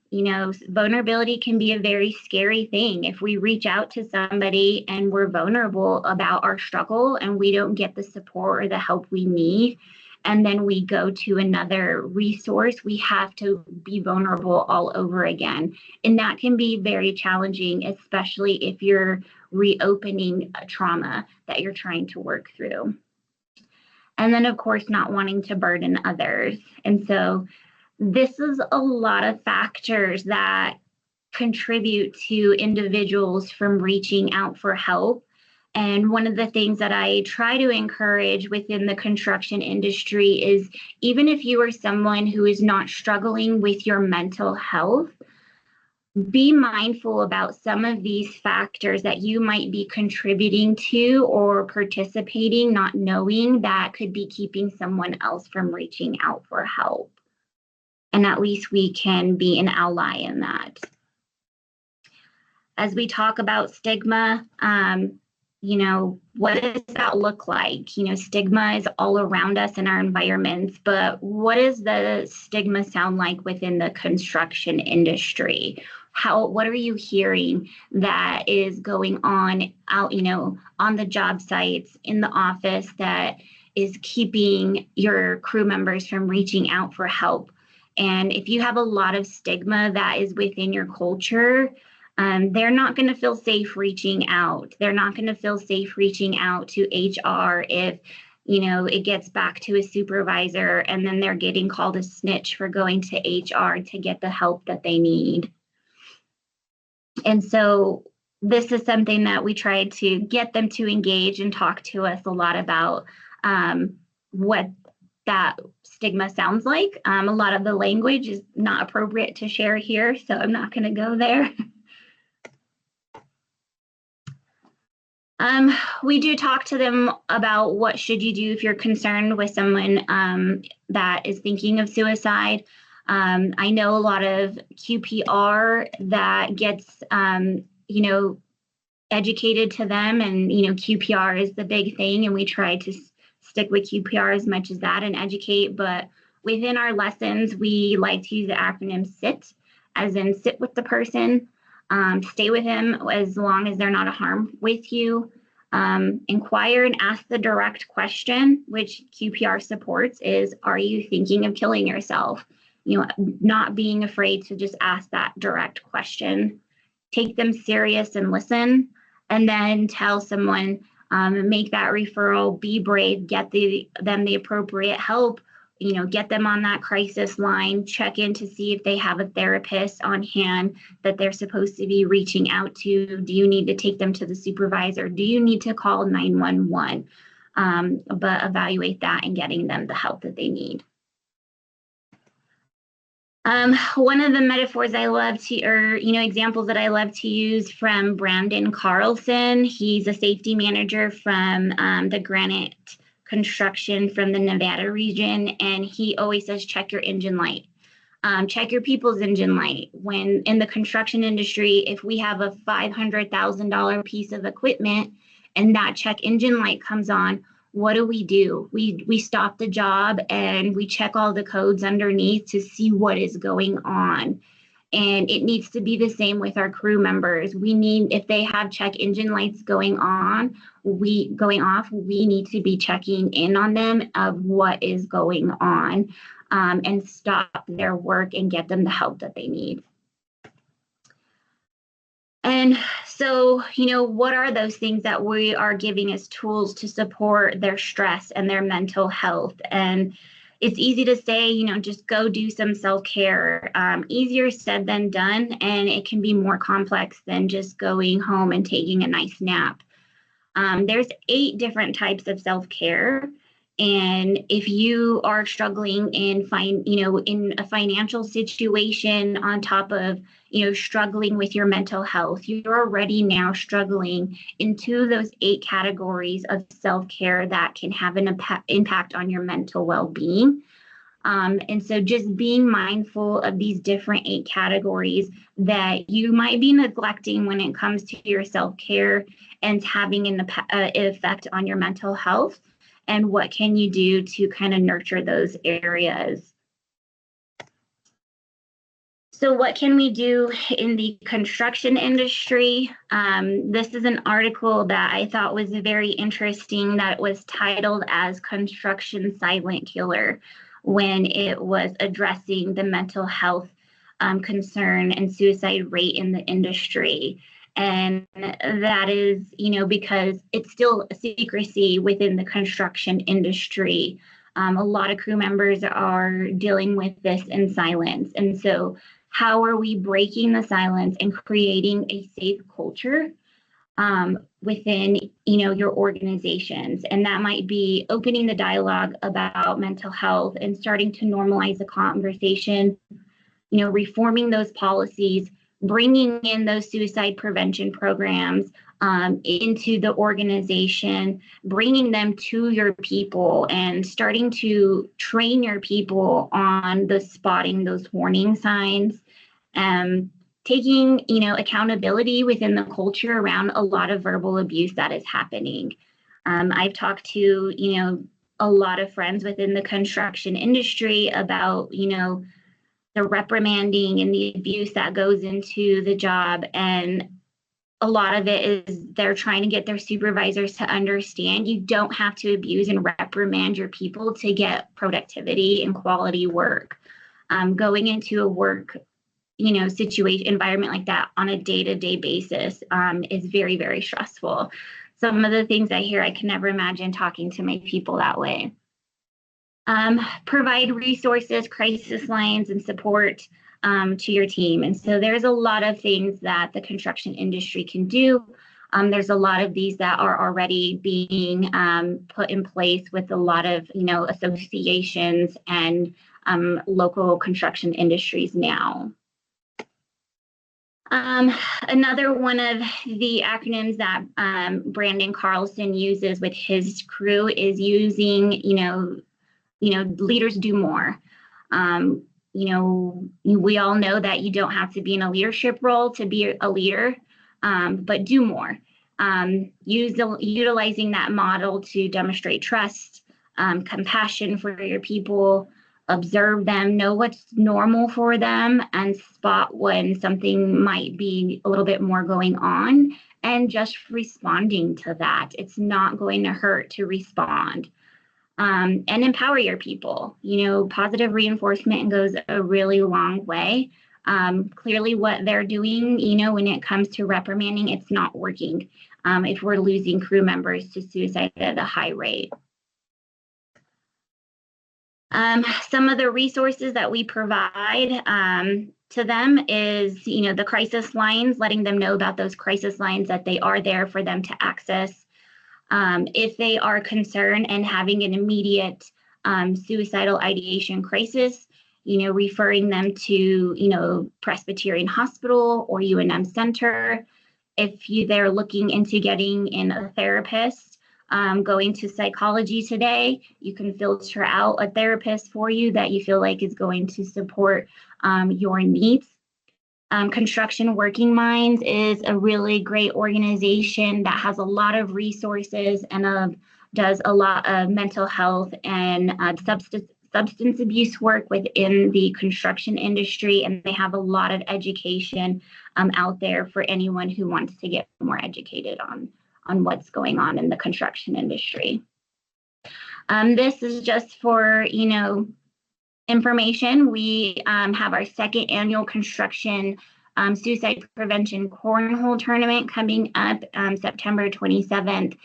vulnerability can be a very scary thing. If we reach out to somebody and we're vulnerable about our struggle and we don't get the support or the help we need, and then we go to another resource, we have to be vulnerable all over again. And that can be very challenging, especially if you're reopening a trauma that you're trying to work through. And then, of course, not wanting to burden others. And so this is a lot of factors that contribute to individuals from reaching out for help. And one of the things that I try to encourage within the construction industry is, even if you are someone who is not struggling with your mental health, be mindful about some of these factors that you might be contributing to or participating, not knowing, that could be keeping someone else from reaching out for help. And at least we can be an ally in that. As we talk about stigma, what does that look like? Stigma is all around us in our environments, but what does the stigma sound like within the construction industry? What are you hearing that is going on out, on the job sites, in the office, that is keeping your crew members from reaching out for help? And if you have a lot of stigma that is within your culture, they're not going to feel safe reaching out. They're not going to feel safe reaching out to HR if, it gets back to a supervisor and then they're getting called a snitch for going to HR to get the help that they need. And so this is something that we try to get them to engage and talk to us a lot about, what that stigma sounds like. A lot of the language is not appropriate to share here, so I'm not going to go there. We do talk to them about what should you do if you're concerned with someone that is thinking of suicide. I know a lot of QPR that gets, educated to them, and, QPR is the big thing, and we try to stick with QPR as much as that and educate. But within our lessons, we like to use the acronym SIT, as in sit with the person, stay with him as long as they're not a harm with you. Inquire and ask the direct question, which QPR supports, is, are you thinking of killing yourself? Not being afraid to just ask that direct question. Take them serious and listen, and then tell someone, make that referral, be brave, get them the appropriate help, get them on that crisis line, check in to see if they have a therapist on hand that they're supposed to be reaching out to. Do you need to take them to the supervisor? Do you need to call 911? But evaluate that and getting them the help that they need. One of the metaphors I love to, or, examples that I love to use from Brandon Carlson. He's a safety manager from the Granite Construction from the Nevada region. And he always says, check your engine light. Check your people's engine light. When in the construction industry, if we have a $500,000 piece of equipment and that check engine light comes on, what do? We stop the job and we check all the codes underneath to see what is going on. And it needs to be the same with our crew members. If they have check engine lights going off, we need to be checking in on them of what is going on, and stop their work and get them the help that they need. And so, what are those things that we are giving as tools to support their stress and their mental health? And it's easy to say, just go do some self-care. Easier said than done, and it can be more complex than just going home and taking a nice nap. There's 8 different types of self-care. And if you are struggling in a financial situation, on top of, struggling with your mental health, you're already now struggling into those 8 categories of self-care that can have an impact on your mental well-being. And so just being mindful of these different 8 categories that you might be neglecting when it comes to your self-care and having an effect on your mental health, and what can you do to kind of nurture those areas. So what can we do in the construction industry? This is an article that I thought was very interesting that was titled as Construction Silent Killer, when it was addressing the mental health concern and suicide rate in the industry. And that is, because it's still a secrecy within the construction industry. A lot of crew members are dealing with this in silence. And so how are we breaking the silence and creating a safe culture within your organizations? And that might be opening the dialogue about mental health and starting to normalize the conversation, reforming those policies, bringing in those suicide prevention programs into the organization, bringing them to your people and starting to train your people on the spotting those warning signs, taking, accountability within the culture around a lot of verbal abuse that is happening. I've talked to, a lot of friends within the construction industry about, the reprimanding and the abuse that goes into the job. And a lot of it is they're trying to get their supervisors to understand you don't have to abuse and reprimand your people to get productivity and quality work. Going into a work, situation environment like that on a day-to-day basis is very, very stressful. Some of the things I hear, I can never imagine talking to my people that way. Provide resources, crisis lines, and support to your team. And so there's a lot of things that the construction industry can do. There's a lot of these that are already being put in place with a lot of, associations and local construction industries now. Another one of the acronyms that Brandon Carlson uses with his crew is using, leaders do more. We all know that you don't have to be in a leadership role to be a leader, but do more. Utilizing that model to demonstrate trust, compassion for your people, observe them, know what's normal for them, and spot when something might be a little bit more going on, and just responding to that. It's not going to hurt to respond. And empower your people. Positive reinforcement goes a really long way. Clearly what they're doing, when it comes to reprimanding, it's not working if we're losing crew members to suicide at a high rate. Some of the resources that we provide to them is, the crisis lines, letting them know about those crisis lines, that they are there for them to access. If they are concerned and having an immediate suicidal ideation crisis, referring them to, Presbyterian Hospital or UNM Center. If they're looking into getting in a therapist, going to Psychology Today, you can filter out a therapist for you that you feel like is going to support your needs. Construction Working Minds is a really great organization that has a lot of resources and does a lot of mental health and substance abuse work within the construction industry, and they have a lot of education out there for anyone who wants to get more educated on what's going on in the construction industry. This is just for, information. We have our second annual construction suicide prevention cornhole tournament coming up September 27th.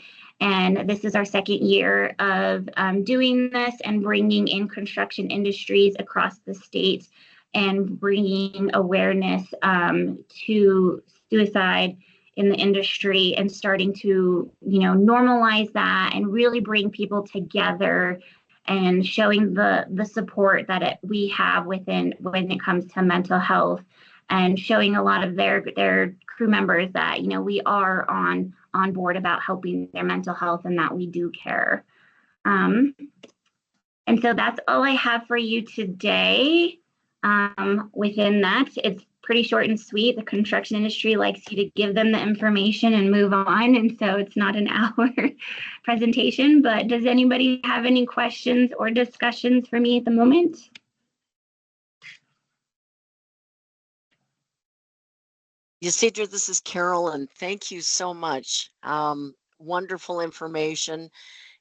And this is our second year of doing this and bringing in construction industries across the state and bringing awareness to suicide in the industry and starting to, normalize that and really bring people together and showing the support that we have when it comes to mental health, and showing a lot of their crew members that, we are on board about helping their mental health and that we do care. And so that's all I have for you today. Within that, it's pretty short and sweet. The construction industry likes you to give them the information and move on. And so it's not an hour presentation, but does anybody have any questions or discussions for me at the moment? Ysidra, this is Carolyn. Thank you so much. Wonderful information.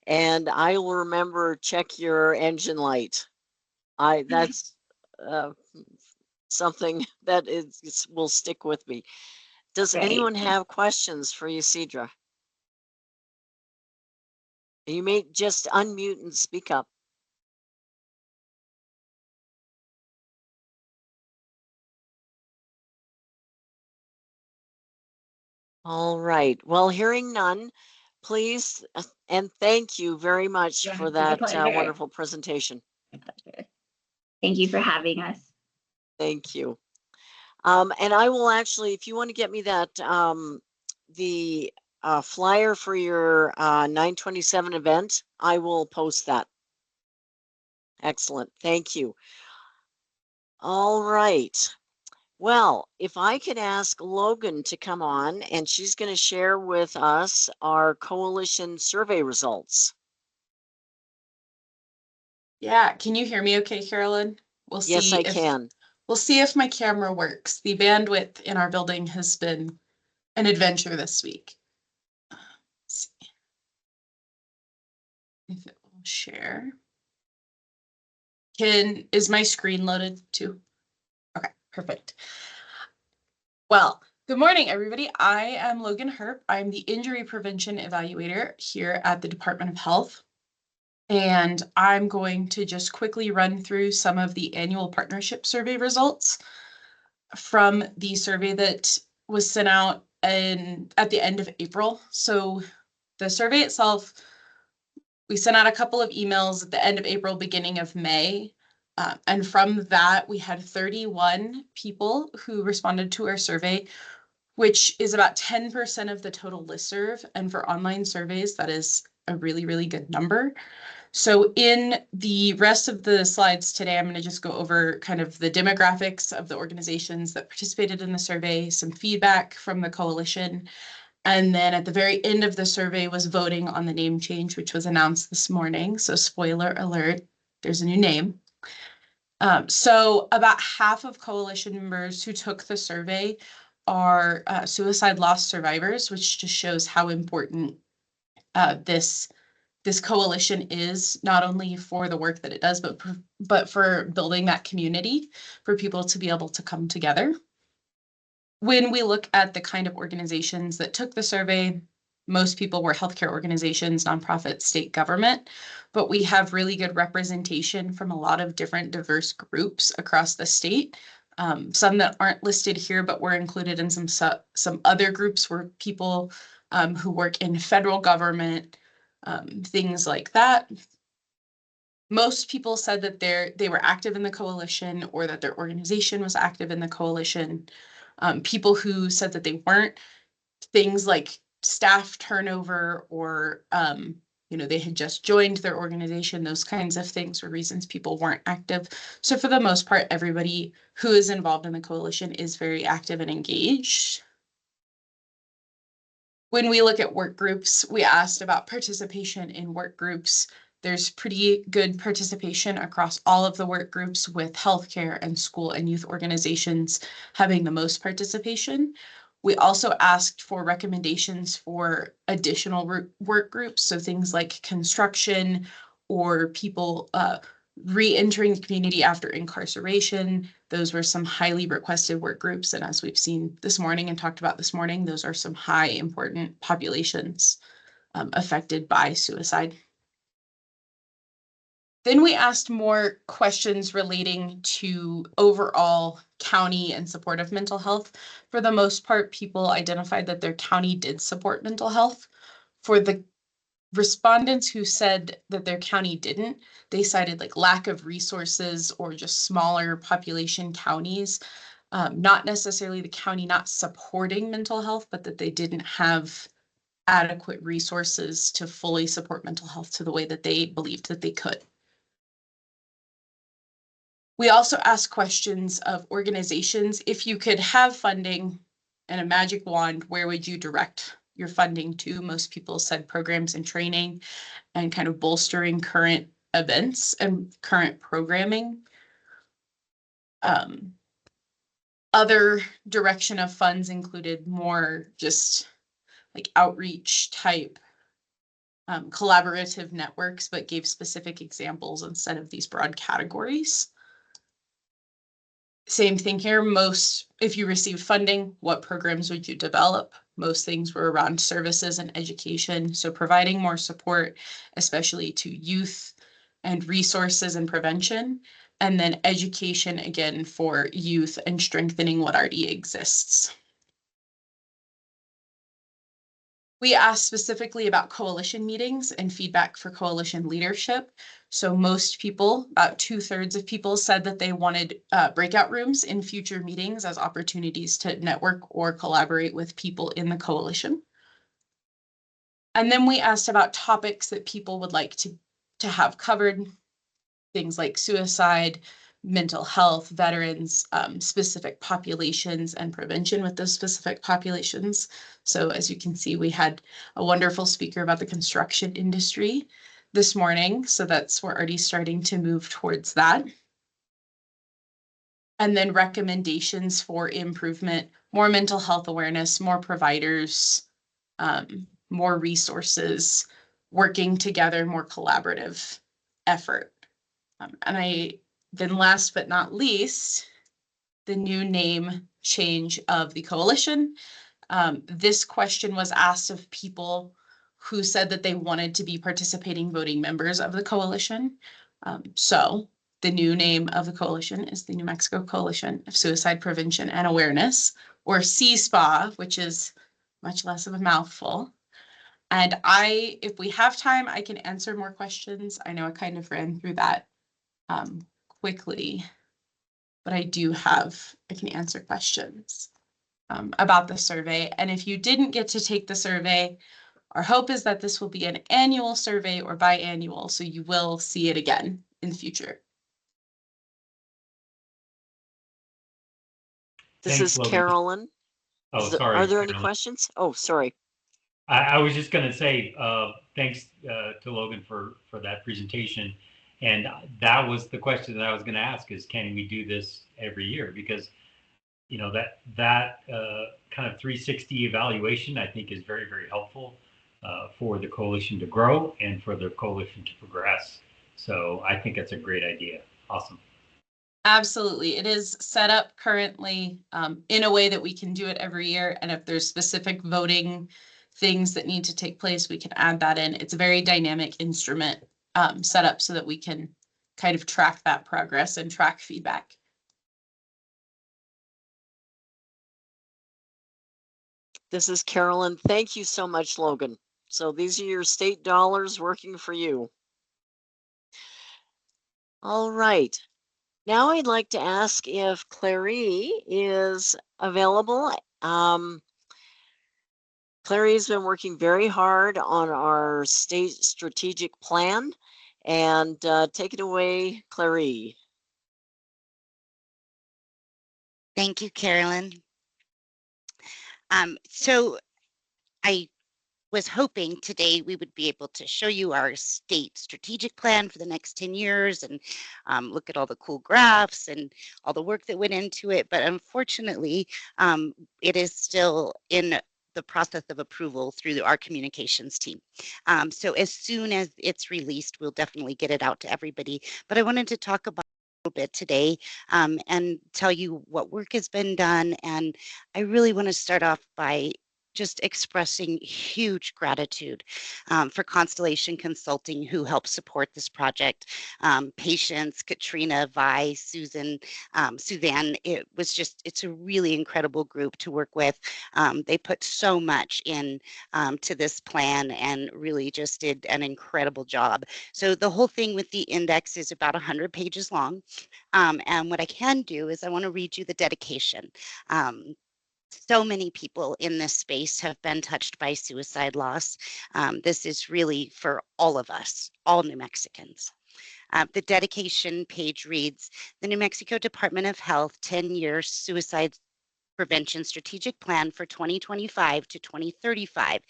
And I will remember, check your engine light. That's something that will stick with me. Does anyone have questions for Ysidra? You may just unmute and speak up. All right. Well, hearing none, please, and thank you very much for that wonderful presentation. Thank you for having us. Thank you. And I will actually, if you want to get me that, the flyer for your 9/27 event, I will post that. Excellent. Thank you. All right. Well, if I could ask Logan to come on, and she's going to share with us our coalition survey results. Yeah, can you hear me okay, Carolyn? Yes, I can. We'll see if my camera works. The bandwidth in our building has been an adventure this week. Let's see if it will share. Is my screen loaded too? Okay, perfect. Well, good morning, everybody. I am Logan Herp. I'm the Injury Prevention Evaluator here at the Department of Health. And I'm going to just quickly run through some of the annual partnership survey results from the survey that was sent out at the end of April. So the survey itself, we sent out a couple of emails at the end of April, beginning of May. And from that, we had 31 people who responded to our survey, which is about 10% of the total listserv. And for online surveys, that is a really, really good number. So in the rest of the slides today, I'm going to just go over kind of the demographics of the organizations that participated in the survey, some feedback from the coalition, and then at the very end of the survey was voting on the name change, which was announced this morning. So spoiler alert, there's a new name. So about half of coalition members who took the survey are suicide loss survivors, which just shows how important this coalition is, not only for the work that it does, but for building that community for people to be able to come together. When we look at the kind of organizations that took the survey, most people were healthcare organizations, nonprofit, state government, but we have really good representation from a lot of different diverse groups across the state. Some that aren't listed here, but were included in some other groups were people who work in federal government, things like that. Most people said that they were active in the coalition or that their organization was active in the coalition. People who said that they weren't, things like staff turnover or they had just joined their organization, those kinds of things were reasons people weren't active. So for the most part, everybody who is involved in the coalition is very active and engaged. When we look at work groups, we asked about participation in work groups. There's pretty good participation across all of the work groups, with healthcare and school and youth organizations having the most participation. We also asked for recommendations for additional work groups, so things like construction or people re-entering the community after incarceration. Those were some highly requested work groups. And as we've seen this morning and talked about this morning, those are some high important populations affected by suicide. Then we asked more questions relating to overall county and support of mental health. For the most part, people identified that their county did support mental health. For the respondents who said that their county didn't, they cited like lack of resources or just smaller population counties, not necessarily the county not supporting mental health, but that they didn't have adequate resources to fully support mental health to the way that they believed that they could. We also asked questions of organizations. If you could have funding and a magic wand, where would you direct your funding to? Most people said programs and training and kind of bolstering current events and current programming. Other direction of funds included more just like outreach type collaborative networks, but gave specific examples instead of these broad categories. Same thing here. If you received funding, what programs would you develop? Most things were around services and education. So providing more support, especially to youth and resources and prevention, and then education again for youth and strengthening what already exists. We asked specifically about coalition meetings and feedback for coalition leadership. So most people, about 2/3 of people, said that they wanted breakout rooms in future meetings as opportunities to network or collaborate with people in the coalition. And then we asked about topics that people would like to have covered, things like suicide, mental health, veterans, specific populations, and prevention with those specific populations. So as you can see, we had a wonderful speaker about the construction industry this morning. So we're already starting to move towards that. And then recommendations for improvement, more mental health awareness, more providers, more resources, working together, more collaborative effort. Then last but not least, the new name change of the coalition. This question was asked of people who said that they wanted to be participating voting members of the coalition. So the new name of the coalition is the New Mexico Coalition of Suicide Prevention and Awareness, or CSPA, which is much less of a mouthful. And if we have time, I can answer more questions. I know I kind of ran through that quickly, but I can answer questions about the survey. And if you didn't get to take the survey, our hope is that this will be an annual survey or biannual, so you will see it again in the future. This is Carolyn. Oh, sorry. Are there any questions? Oh, sorry. I was just going to say thanks to Logan for that presentation. And that was the question that I was going to ask is, can we do this every year? Because, you know, that kind of 360 evaluation, I think, is very, very helpful for the coalition to grow and for the coalition to progress. So I think that's a great idea. Awesome. Absolutely. It is set up currently in a way that we can do it every year. And if there's specific voting things that need to take place, we can add that in. It's a very dynamic instrument set up so that we can kind of track that progress and track feedback. This is Carolyn. Thank you so much, Logan. So these are your state dollars working for you. All right. Now I'd like to ask if Clary is available. Clary's been working very hard on our state strategic plan, and take it away, Clary. Thank you, Carolyn. So I was hoping today we would be able to show you our state strategic plan for the next 10 years and look at all the cool graphs and all the work that went into it. But unfortunately, it is still in the process of approval through our communications team. So as soon as it's released, we'll definitely get it out to everybody. But I wanted to talk about a little bit today and tell you what work has been done. And I really want to start off by just expressing huge gratitude for Constellation Consulting, who helped support this project. Patience, Katrina, Vi, Susan, Suzanne, it's a really incredible group to work with. They put so much in to this plan and really just did an incredible job. So the whole thing with the index is about 100 pages long. And what I can do is I want to read you the dedication. So many people in this space have been touched by suicide loss. This is really for all of us, all New Mexicans. The dedication page reads, the New Mexico Department of Health 10-year suicide prevention strategic plan for 2025 to 2035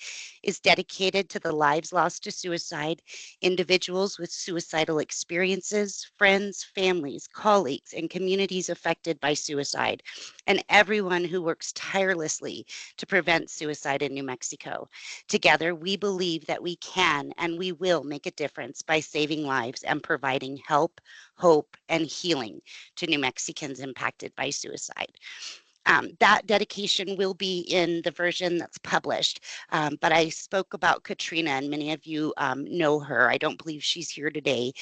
is dedicated to the lives lost to suicide, individuals with suicidal experiences, friends, families, colleagues, and communities affected by suicide, and everyone who works tirelessly to prevent suicide in New Mexico. Together, we believe that we can and we will make a difference by saving lives and providing help, hope, and healing to New Mexicans impacted by suicide. That dedication will be in the version that's published, but I spoke about Katrina, and many of you know her. I don't believe she's here today.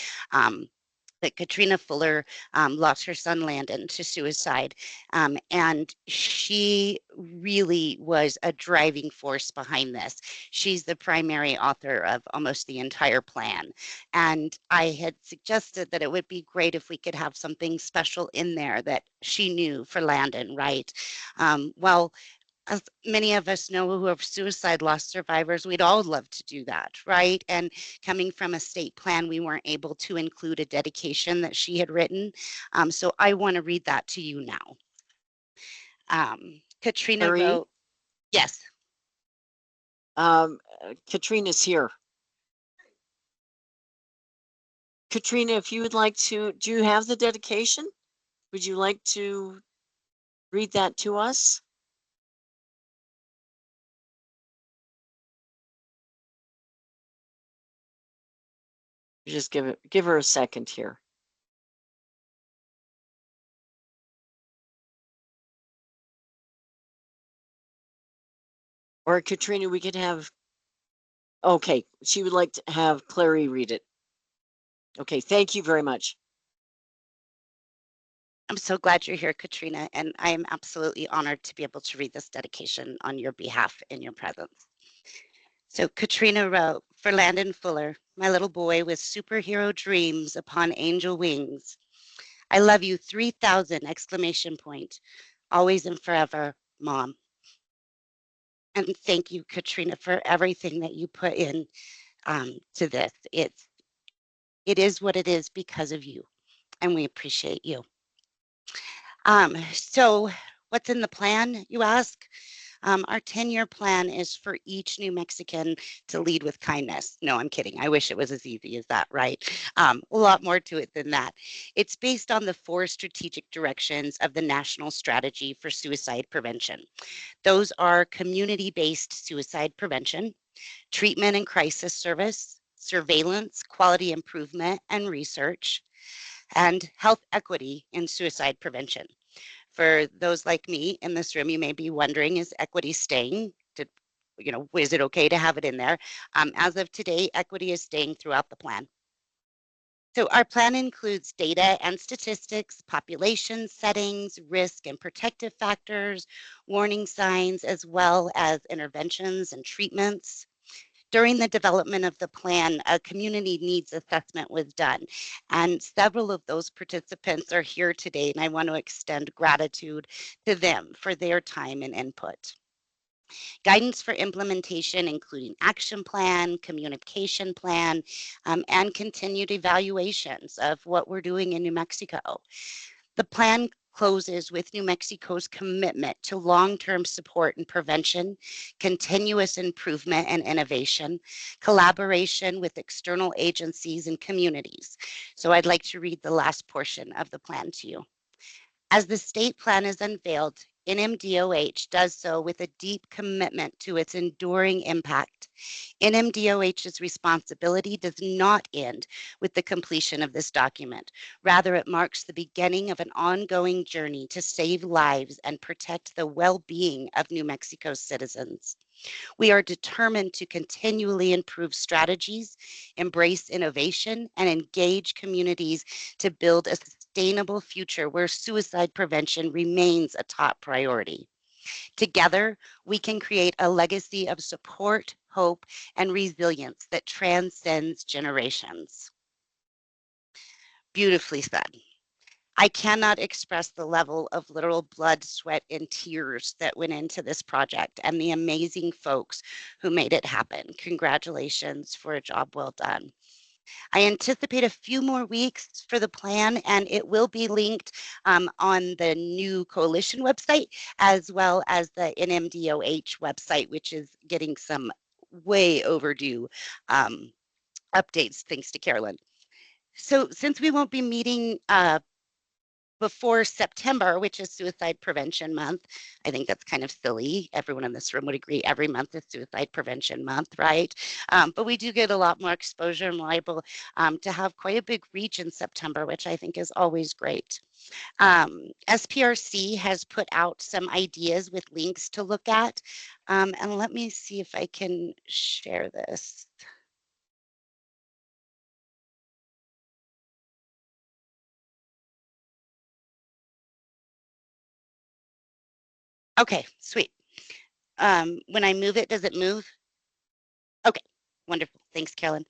But Katrina Fuller lost her son Landon to suicide, and she really was a driving force behind this. She's the primary author of almost the entire plan, and I had suggested that it would be great if we could have something special in there that she knew for Landon, right? Well, as many of us know who are suicide loss survivors, we'd all love to do that, right? And coming from a state plan, we weren't able to include a dedication that she had written. So I want to read that to you now. Katrina Larry? wrote, yes. Katrina's here. Katrina, if you would like to, do you have the dedication? Would you like to read that to us? Just give her a second here. Or Katrina, we could have, okay, she would like to have Clary read it. Okay, thank you very much. I'm so glad you're here, Katrina, and I am absolutely honored to be able to read this dedication on your behalf in your presence. So Katrina wrote, for Landon Fuller, my little boy with superhero dreams upon angel wings. I love you 3,000 exclamation point. Always and forever, Mom. And thank you, Katrina, for everything that you put in to this. It is what it is because of you, and we appreciate you. So what's in the plan, you ask? Our 10-year plan is for each New Mexican to lead with kindness. No, I'm kidding. I wish it was as easy as that, right? A lot more to it than that. It's based on the 4 strategic directions of the National Strategy for Suicide Prevention. Those are community-based suicide prevention, treatment and crisis service, surveillance, quality improvement, and research, and health equity in suicide prevention. For those like me in this room, you may be wondering, is equity staying? Is it okay to have it in there? As of today, equity is staying throughout the plan. So our plan includes data and statistics, population settings, risk and protective factors, warning signs, as well as interventions and treatments. During the development of the plan, a community needs assessment was done, and several of those participants are here today, and I want to extend gratitude to them for their time and input. Guidance for implementation, including action plan, communication plan, and continued evaluations of what we're doing in New Mexico. The plan closes with New Mexico's commitment to long-term support and prevention, continuous improvement and innovation, collaboration with external agencies and communities. So I'd like to read the last portion of the plan to you. As the state plan is unveiled, NMDOH does so with a deep commitment to its enduring impact. NMDOH's responsibility does not end with the completion of this document. Rather, it marks the beginning of an ongoing journey to save lives and protect the well-being of New Mexico's citizens. We are determined to continually improve strategies, embrace innovation, and engage communities to build a sustainable future where suicide prevention remains a top priority. Together, we can create a legacy of support, hope, and resilience that transcends generations. Beautifully said. I cannot express the level of literal blood, sweat, and tears that went into this project and the amazing folks who made it happen. Congratulations for a job well done. I anticipate a few more weeks for the plan, and it will be linked on the new coalition website, as well as the NMDOH website, which is getting some way overdue updates, thanks to Carolyn. So since we won't be meeting before September, which is Suicide Prevention Month. I think that's kind of silly. Everyone in this room would agree every month is Suicide Prevention Month, right? But we do get a lot more exposure and we're able to have quite a big reach in September, which I think is always great. SPRC has put out some ideas with links to look at. And let me see if I can share this. Okay, sweet. When I move it, does it move? Okay, wonderful. Thanks, Carolyn.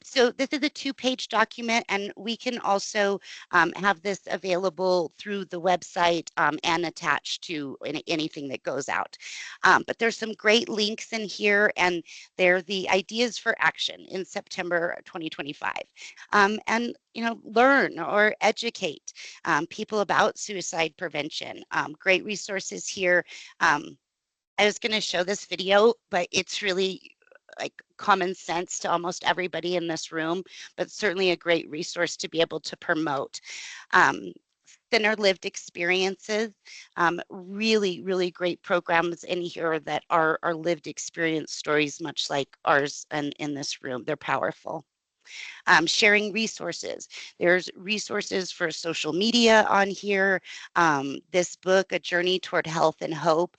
So this is a 2-page document, and we can also have this available through the website and attached to anything that goes out. But there's some great links in here, and they're the ideas for action in September 2025. And, learn or educate people about suicide prevention. Great resources here. I was going to show this video, but it's really like common sense to almost everybody in this room, but certainly a great resource to be able to promote. Thinner lived experiences, really, really great programs in here that are lived experience stories, much like ours and in this room. They're powerful. Sharing resources. There's resources for social media on here. This book, A Journey Toward Health and Hope,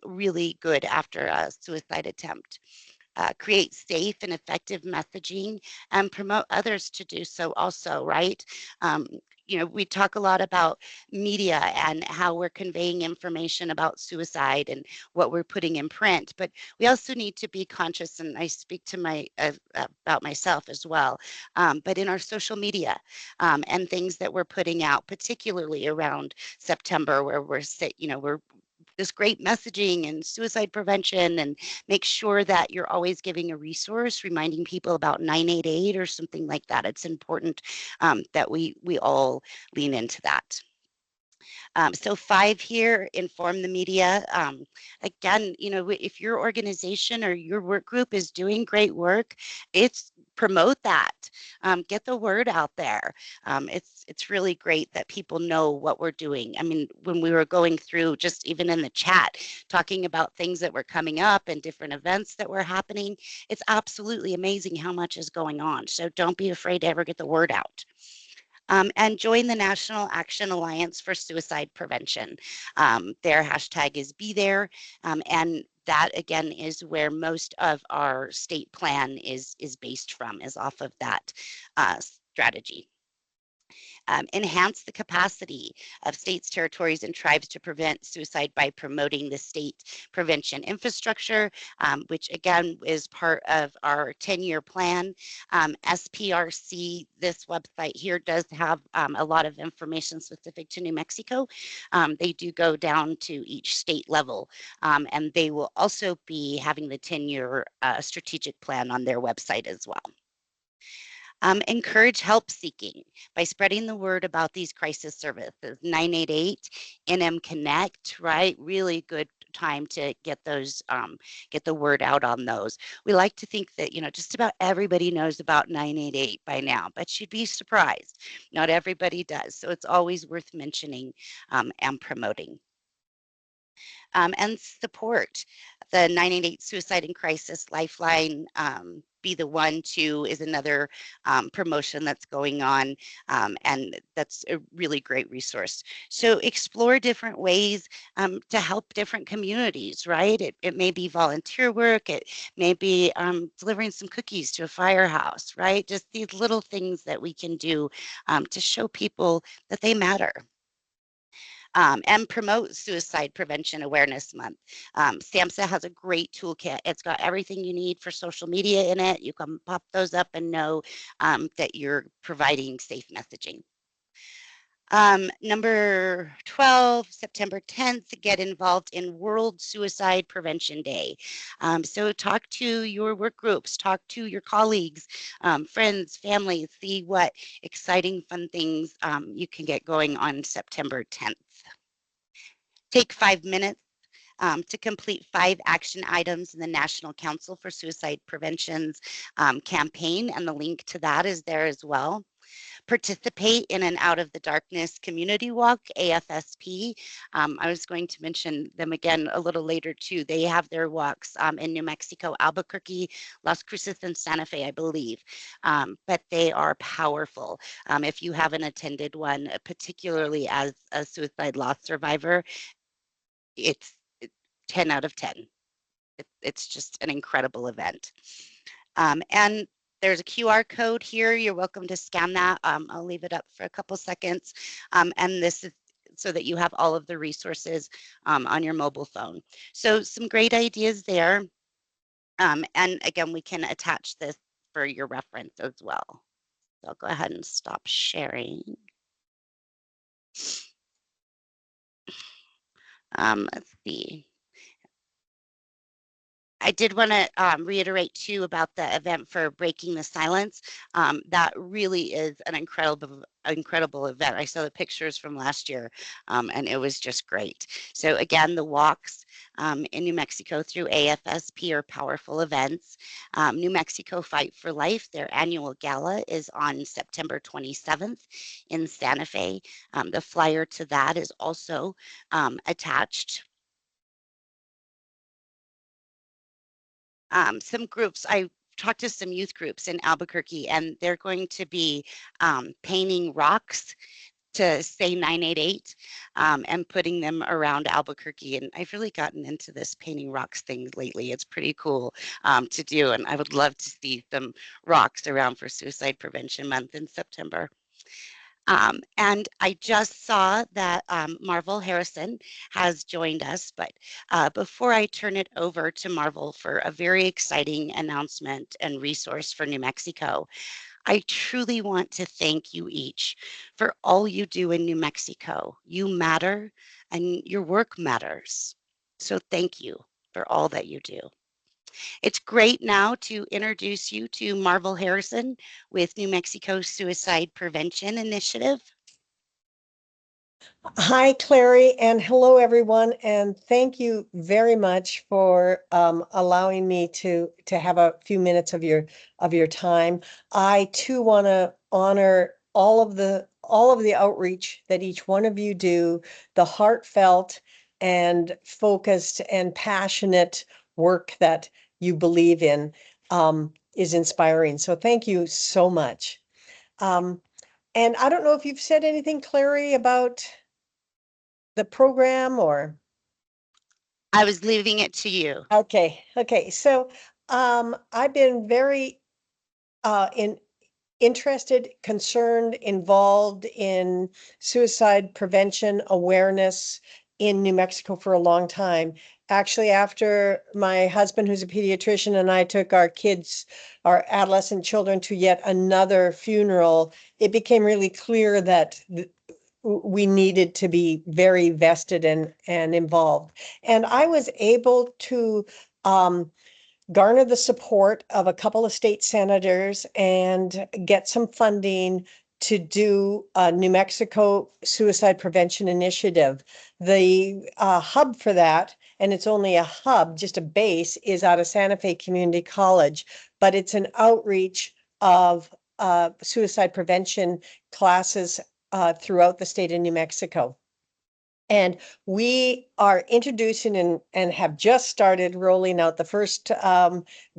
really good after a suicide attempt. Create safe and effective messaging and promote others to do so also, right? We talk a lot about media and how we're conveying information about suicide and what we're putting in print, but we also need to be conscious, and I speak to about myself as well, but in our social media and things that we're putting out, particularly around September, where we're this great messaging and suicide prevention, and make sure that you're always giving a resource, reminding people about 988 or something like that. It's important that we all lean into that. So 5 here, inform the media. Again, if your organization or your work group is doing great work, promote that. Get the word out there. It's really great that people know what we're doing. I mean, when we were going through, just even in the chat, talking about things that were coming up and different events that were happening, it's absolutely amazing how much is going on. So don't be afraid to ever get the word out. And join the National Action Alliance for Suicide Prevention. Their hashtag is Be There, and that again is where most of our state plan is based from, is off of that strategy. Enhance the capacity of states, territories, and tribes to prevent suicide by promoting the state prevention infrastructure, which again is part of our 10-year plan. SPRC, this website here, does have a lot of information specific to New Mexico. They do go down to each state level, and they will also be having the 10-year strategic plan on their website as well. Encourage help seeking by spreading the word about these crisis services. 988, NM Connect, right? Really good time to get those, get the word out on those. We like to think that, just about everybody knows about 988 by now, but you'd be surprised. Not everybody does. So it's always worth mentioning and promoting. And support the 988 Suicide and Crisis Lifeline. Be the One Too is another promotion that's going on, and that's a really great resource. So explore different ways to help different communities, right? It may be volunteer work, it may be delivering some cookies to a firehouse, right? Just these little things that we can do to show people that they matter. And promote Suicide Prevention Awareness Month. SAMHSA has a great toolkit. It's got everything you need for social media in it. You can pop those up and know that you're providing safe messaging. Number 12, September 10th, get involved in World Suicide Prevention Day. So talk to your work groups, talk to your colleagues, friends, families, see what exciting, fun things you can get going on September 10th. Take 5 minutes to complete 5 action items in the National Council for Suicide Prevention's campaign, and the link to that is there as well. Participate in an Out of the Darkness community walk, AFSP. I was going to mention them again a little later too. They have their walks in New Mexico, Albuquerque, Las Cruces, and Santa Fe, I believe. But they are powerful. If you haven't attended one, particularly as a suicide loss survivor, it's 10 out of 10. It's just an incredible event. And there's a QR code here. You're welcome to scan that. I'll leave it up for a couple seconds. And this is so that you have all of the resources on your mobile phone. So some great ideas there. And again, we can attach this for your reference as well. So I'll go ahead and stop sharing. Let's see. I did want to reiterate too about the event for Breaking the Silence. That really is an incredible event. I saw the pictures from last year and it was just great. So again, the walks in New Mexico through AFSP are powerful events. New Mexico Fight for Life, their annual gala is on September 27th in Santa Fe. The flyer to that is also attached. Some groups, I talked to some youth groups in Albuquerque, and they're going to be painting rocks to say 988 and putting them around Albuquerque. And I've really gotten into this painting rocks thing lately. It's pretty cool to do. And I would love to see some rocks around for Suicide Prevention Month in September. And I just saw that Marvel Harrison has joined us, but before I turn it over to Marvel for a very exciting announcement and resource for New Mexico, I truly want to thank you each for all you do in New Mexico. You matter and your work matters. So thank you for all that you do. It's great now to introduce you to Marvel Harrison with New Mexico Suicide Prevention Initiative. Hi, Clary, and hello, everyone. And thank you very much for allowing me to have a few minutes of your time. I too want to honor all of the outreach that each one of you do, the heartfelt and focused and passionate work that you believe in is inspiring. So thank you so much. And I don't know if you've said anything, Clary, about the program or? I was leaving it to you. Okay. So I've been very interested, concerned, involved in suicide prevention awareness in New Mexico for a long time. Actually, after my husband, who's a pediatrician, and I took our kids, our adolescent children, to yet another funeral, it became really clear that we needed to be very vested and involved. And I was able to garner the support of a couple of state senators and get some funding to do a New Mexico Suicide Prevention Initiative. The hub for that, and it's only a hub, just a base, is out of Santa Fe Community College, but it's an outreach of suicide prevention classes throughout the state of New Mexico. And we are introducing and have just started rolling out the first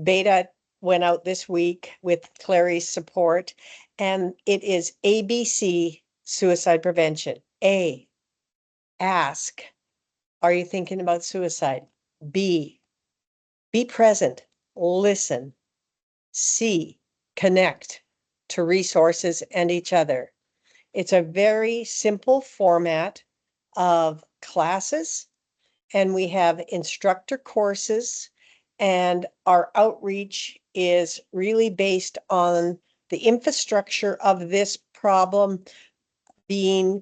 beta went out this week with Clary's support. And it is ABC suicide prevention. A, ask, are you thinking about suicide? B, be present, listen. C, connect to resources and each other. It's a very simple format of classes, and we have instructor courses, and our outreach is really based on the infrastructure of this problem being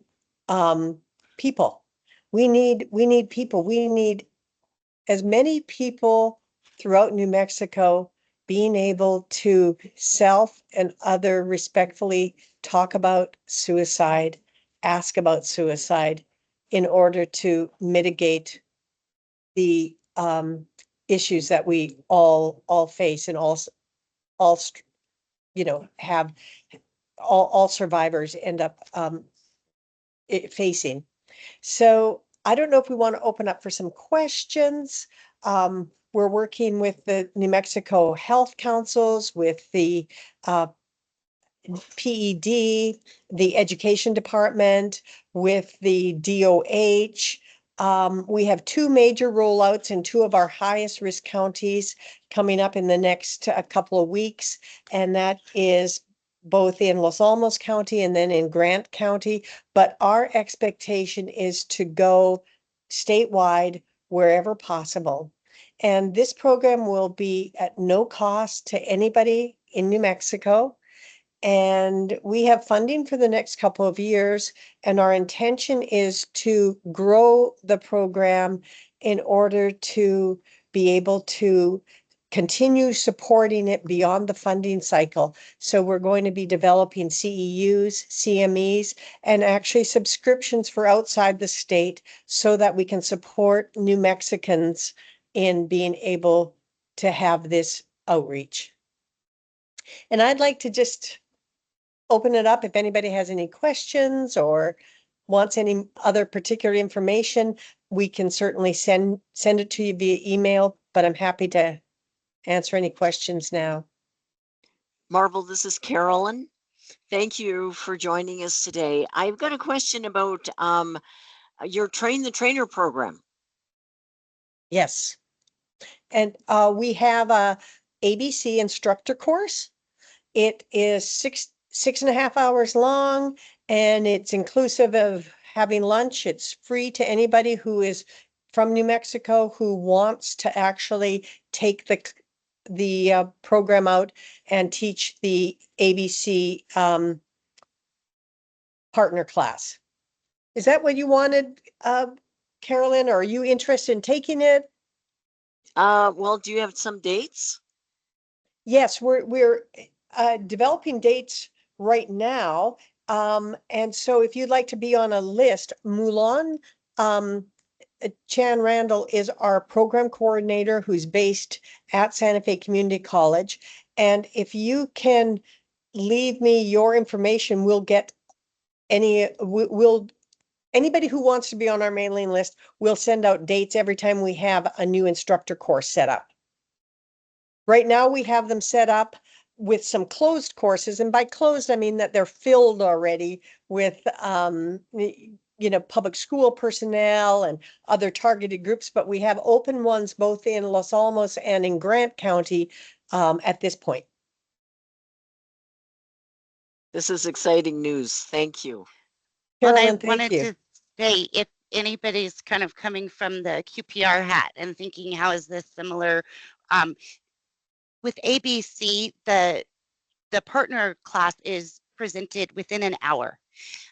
people. We need people. We need as many people throughout New Mexico being able to self and other respectfully talk about suicide, ask about suicide in order to mitigate the issues that we all face and all have all survivors end up facing. So I don't know if we want to open up for some questions. We're working with the New Mexico Health Councils, with the PED, the Education Department, with the DOH. We have 2 major rollouts in 2 of our highest risk counties coming up in the next couple of weeks, and that is both in Los Alamos County and then in Grant County. But our expectation is to go statewide wherever possible. And this program will be at no cost to anybody in New Mexico. And we have funding for the next couple of years, and our intention is to grow the program in order to be able to continue supporting it beyond the funding cycle. So we're going to be developing CEUs, CMEs, and actually subscriptions for outside the state so that we can support New Mexicans in being able to have this outreach. And I'd like to just open it up if anybody has any questions or wants any other particular information. We can certainly send it to you via email, but I'm happy to answer any questions now. Marvel, this is Carolyn. Thank you for joining us today. I've got a question about your Train the Trainer program. Yes. And we have a ABC instructor course. It is 6.5 hours long, and it's inclusive of having lunch. It's free to anybody who is from New Mexico who wants to actually take the program out and teach the ABC partner class. Is that what you wanted, Carolyn? Or are you interested in taking it? Well, do you have some dates? Yes, we're developing dates right now. And so if you'd like to be on a list, Mulan Chan Randall is our program coordinator who's based at Santa Fe Community College. And if you can leave me your information, we'll get anybody who wants to be on our mailing list, we'll send out dates every time we have a new instructor course set up. Right now we have them set up with some closed courses, and by closed I mean that they're filled already with public school personnel and other targeted groups, but we have open ones both in Los Alamos and in Grant County at this point. This is exciting news. Thank you. Carolyn, I wanted to say, if anybody's kind of coming from the QPR hat and thinking, how is this similar? With ABC, the partner class is presented within an hour.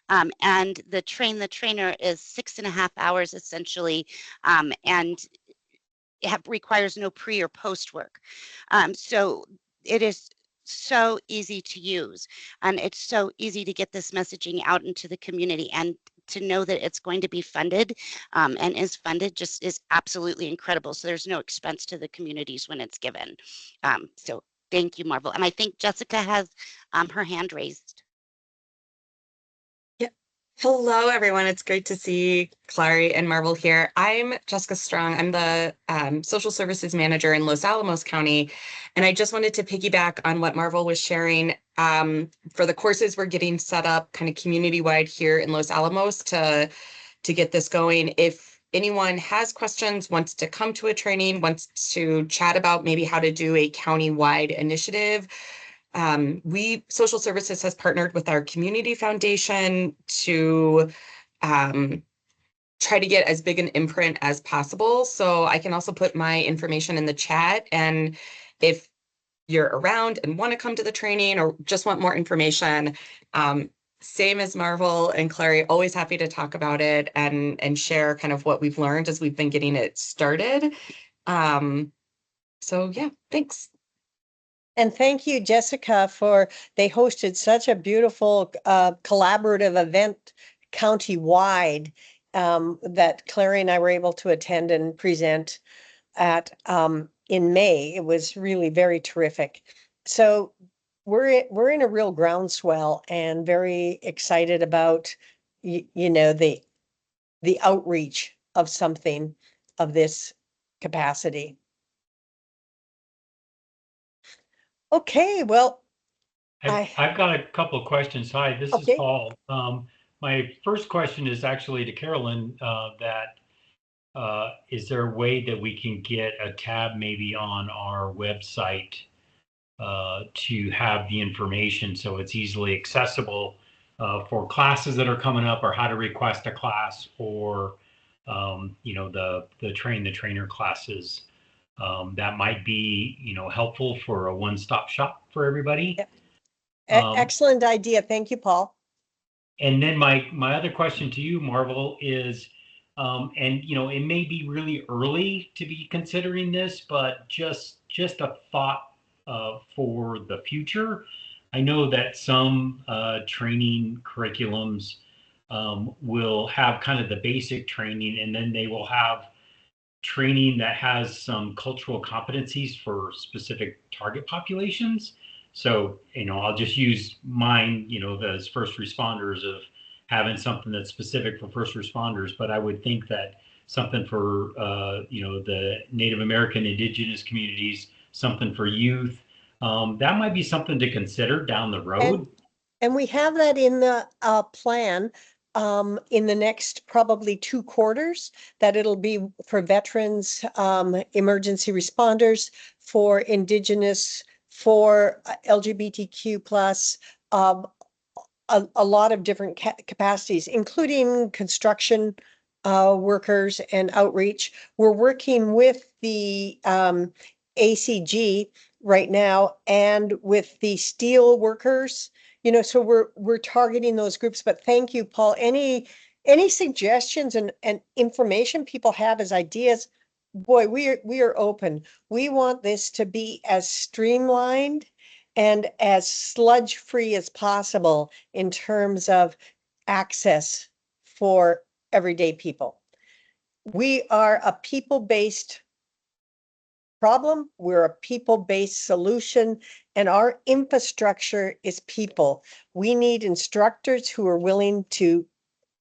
And the Train the Trainer is 6.5 hours essentially, and requires no pre or post work. So it is so easy to use, and it's so easy to get this messaging out into the community, and to know that it's going to be funded and is funded just is absolutely incredible. So there's no expense to the communities when it's given. So thank you, Marvel. And I think Jessica has her hand raised. Hello, everyone. It's great to see Clary and Marvel here. I'm Jessica Strong. I'm the social services manager in Los Alamos County. And I just wanted to piggyback on what Marvel was sharing. For the courses we're getting set up kind of community-wide here in Los Alamos to get this going. If anyone has questions, wants to come to a training, wants to chat about maybe how to do a county-wide initiative, social services has partnered with our community foundation to try to get as big an imprint as possible. So I can also put my information in the chat, and if you're around and want to come to the training or just want more information, Same as Marvel and Clary, always happy to talk about it and share kind of what we've learned as we've been getting it started. So yeah, thanks. And thank you, Jessica, they hosted such a beautiful collaborative event county-wide that Clary and I were able to attend and present at in May. It was really very terrific. So we're in a real groundswell and very excited about the outreach of something of this capacity. Okay, well, I've got a couple of questions. Hi, this is Paul. My first question is actually to Carolyn, is there a way that we can get a tab maybe on our website to have the information so it's easily accessible for classes that are coming up, or how to request a class, or the train the trainer classes that might be helpful for a one-stop shop for everybody. Excellent idea. Thank you, Paul. And then my other question to you, Marvel, is, and it may be really early to be considering this, but just a thought for the future. I know that some training curriculums will have kind of the basic training, and then they will have training that has some cultural competencies for specific target populations. So, I'll just use mine, as first responders, of having something that's specific for first responders. But I would think that something for, the Native American indigenous communities, something for youth, that might be something to consider down the road. And we have that in the plan in the next probably 2 quarters, that it'll be for veterans, emergency responders, for indigenous, for LGBTQ plus, a lot of different capacities, including construction workers and outreach. We're working with the ACG right now and with the steel workers, so we're targeting those groups. But thank you, Paul. Any suggestions and information people have as ideas, boy, we are open. We want this to be as streamlined and as sludge-free as possible in terms of access for everyday people. We are a people-based problem. We're a people-based solution, and our infrastructure is people. We need instructors who are willing to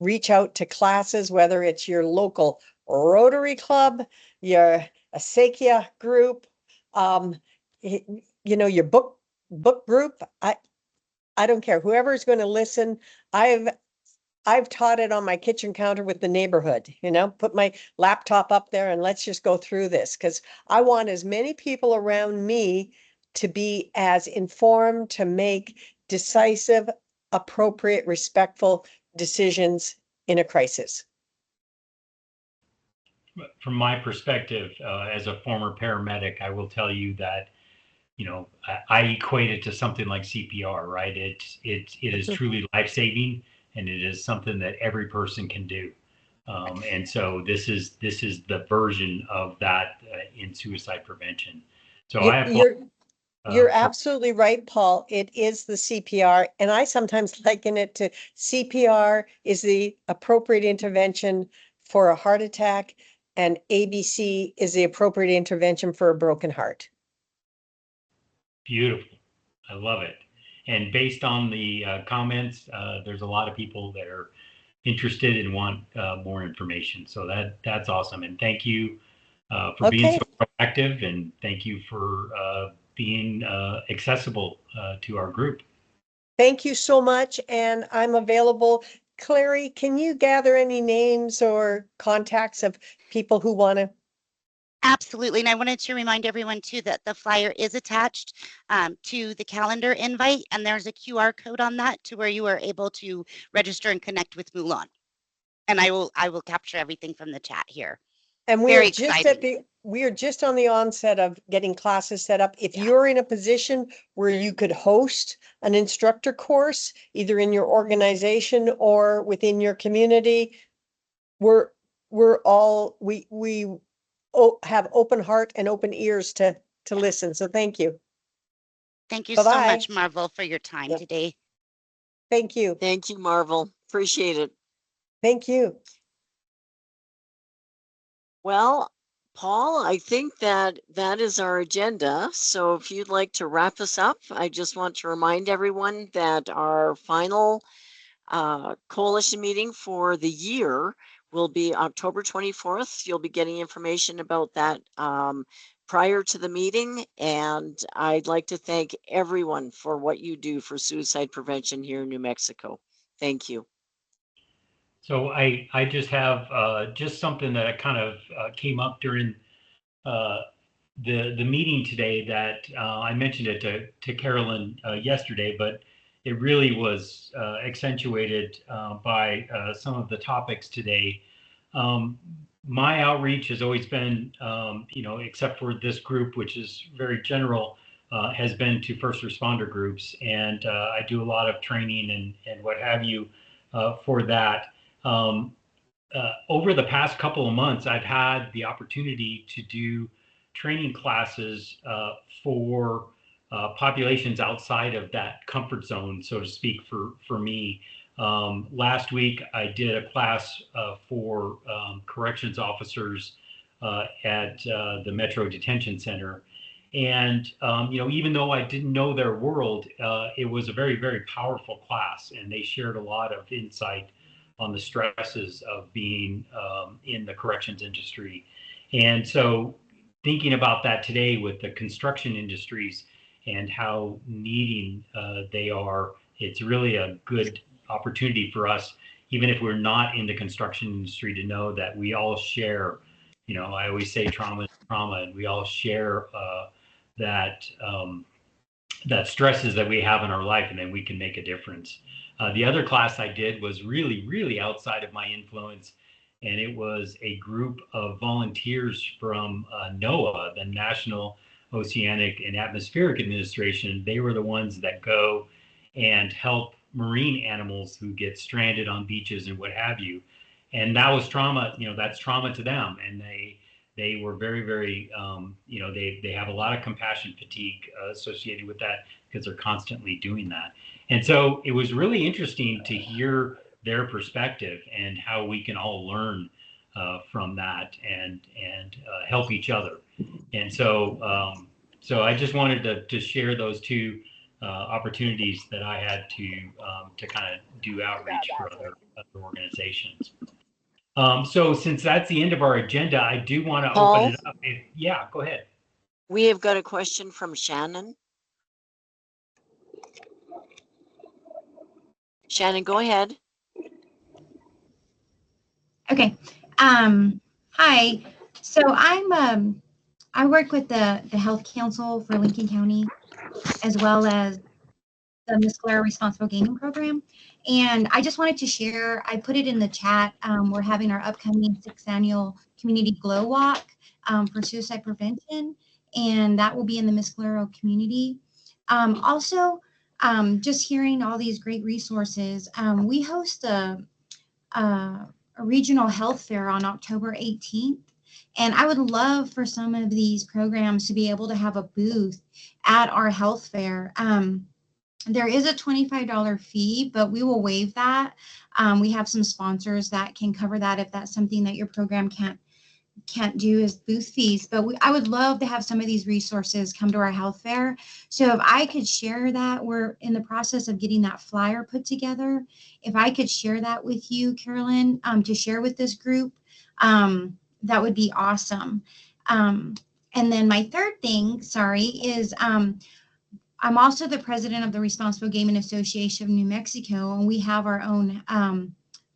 reach out to classes, whether it's your local Rotary Club, your ASECIA group, your book group. I don't care. Whoever's going to listen. I've taught it on my kitchen counter with the neighborhood, put my laptop up there and let's just go through this, because I want as many people around me to be as informed, to make decisive, appropriate, respectful decisions in a crisis. From my perspective, as a former paramedic, I will tell you that, I equate it to something like CPR, right? It is truly life-saving, and it is something that every person can do. And so this is the version of that in suicide prevention. So you're absolutely right, Paul. It is the CPR, and I sometimes liken it to CPR is the appropriate intervention for a heart attack, and ABC is the appropriate intervention for a broken heart. Beautiful. I love it. And based on the comments, there's a lot of people that are interested and want more information. So that's awesome. And thank you for being so proactive, and thank you for being accessible to our group. Thank you so much. And I'm available. Clary, can you gather any names or contacts of people who want to? Absolutely. And I wanted to remind everyone too that the flyer is attached to the calendar invite, and there's a QR code on that to where you are able to register and connect with Mulan. And I will capture everything from the chat here. And we Very are just exciting. we are just on the onset of getting classes set up. If you're in a position where you could host an instructor course, either in your organization or within your community, we have open heart and open ears to listen. So thank you. Thank you so Bye-bye. much, Marvel, for your time Yep. today. Thank you. Thank you, Marvel. Appreciate it. Thank you. Well, Paul, I think that is our agenda. So if you'd like to wrap us up, I just want to remind everyone that our final coalition meeting for the year will be October 24th. You'll be getting information about that prior to the meeting. And I'd like to thank everyone for what you do for suicide prevention here in New Mexico. Thank you. So I just have just something that kind of came up during the meeting today that I mentioned it to Carolyn yesterday, but it really was accentuated by some of the topics today. My outreach has always been, except for this group, which is very general, has been to first responder groups. And I do a lot of training and what have you for that. Over the past couple of months, I've had the opportunity to do training classes for populations outside of that comfort zone, so to speak, for me. Last week, I did a class for corrections officers at the Metro Detention Center. And, even though I didn't know their world, it was a very, very powerful class, and they shared a lot of insight on the stresses of being in the corrections industry. And so thinking about that today with the construction industries and how needing they are, it's really a good opportunity for us, even if we're not in the construction industry, to know that we all share, I always say trauma is trauma, and we all share that stresses that we have in our life, and then we can make a difference. The other class I did was really, really outside of my influence, and it was a group of volunteers from NOAA, the National Oceanic and Atmospheric Administration. They were the ones that go and help marine animals who get stranded on beaches and what have you. And that was trauma, that's trauma to them. And they were very, very, they have a lot of compassion fatigue associated with that because they're constantly doing that. And so it was really interesting to hear their perspective and how we can all learn from that and help each other. And so so I just wanted to share those two opportunities that I had to kind of do outreach for other organizations. So since that's the end of our agenda, I do want to open it up. Yeah, go ahead. We have got a question from Shannon. Shannon, go ahead. Okay. Hi. So I work with the Health Council for Lincoln County, as well as the Mesclera Responsible Gaming Program. And I just wanted to share, I put it in the chat. We're having our upcoming 6th annual Community Glow Walk for suicide prevention, and that will be in the Mesclera community. Also, just hearing all these great resources, we host a regional health fair on October 18th. And I would love for some of these programs to be able to have a booth at our health fair. There is a $25 fee, but we will waive that. We have some sponsors that can cover that if that's something that your program can't do as booth fees. But I would love to have some of these resources come to our health fair. So if I could share that, we're in the process of getting that flyer put together. If I could share that with you, Carolyn, to share with this group, that would be awesome. And then my third thing, is I'm also the president of the Responsible Gaming Association of New Mexico, and we have our own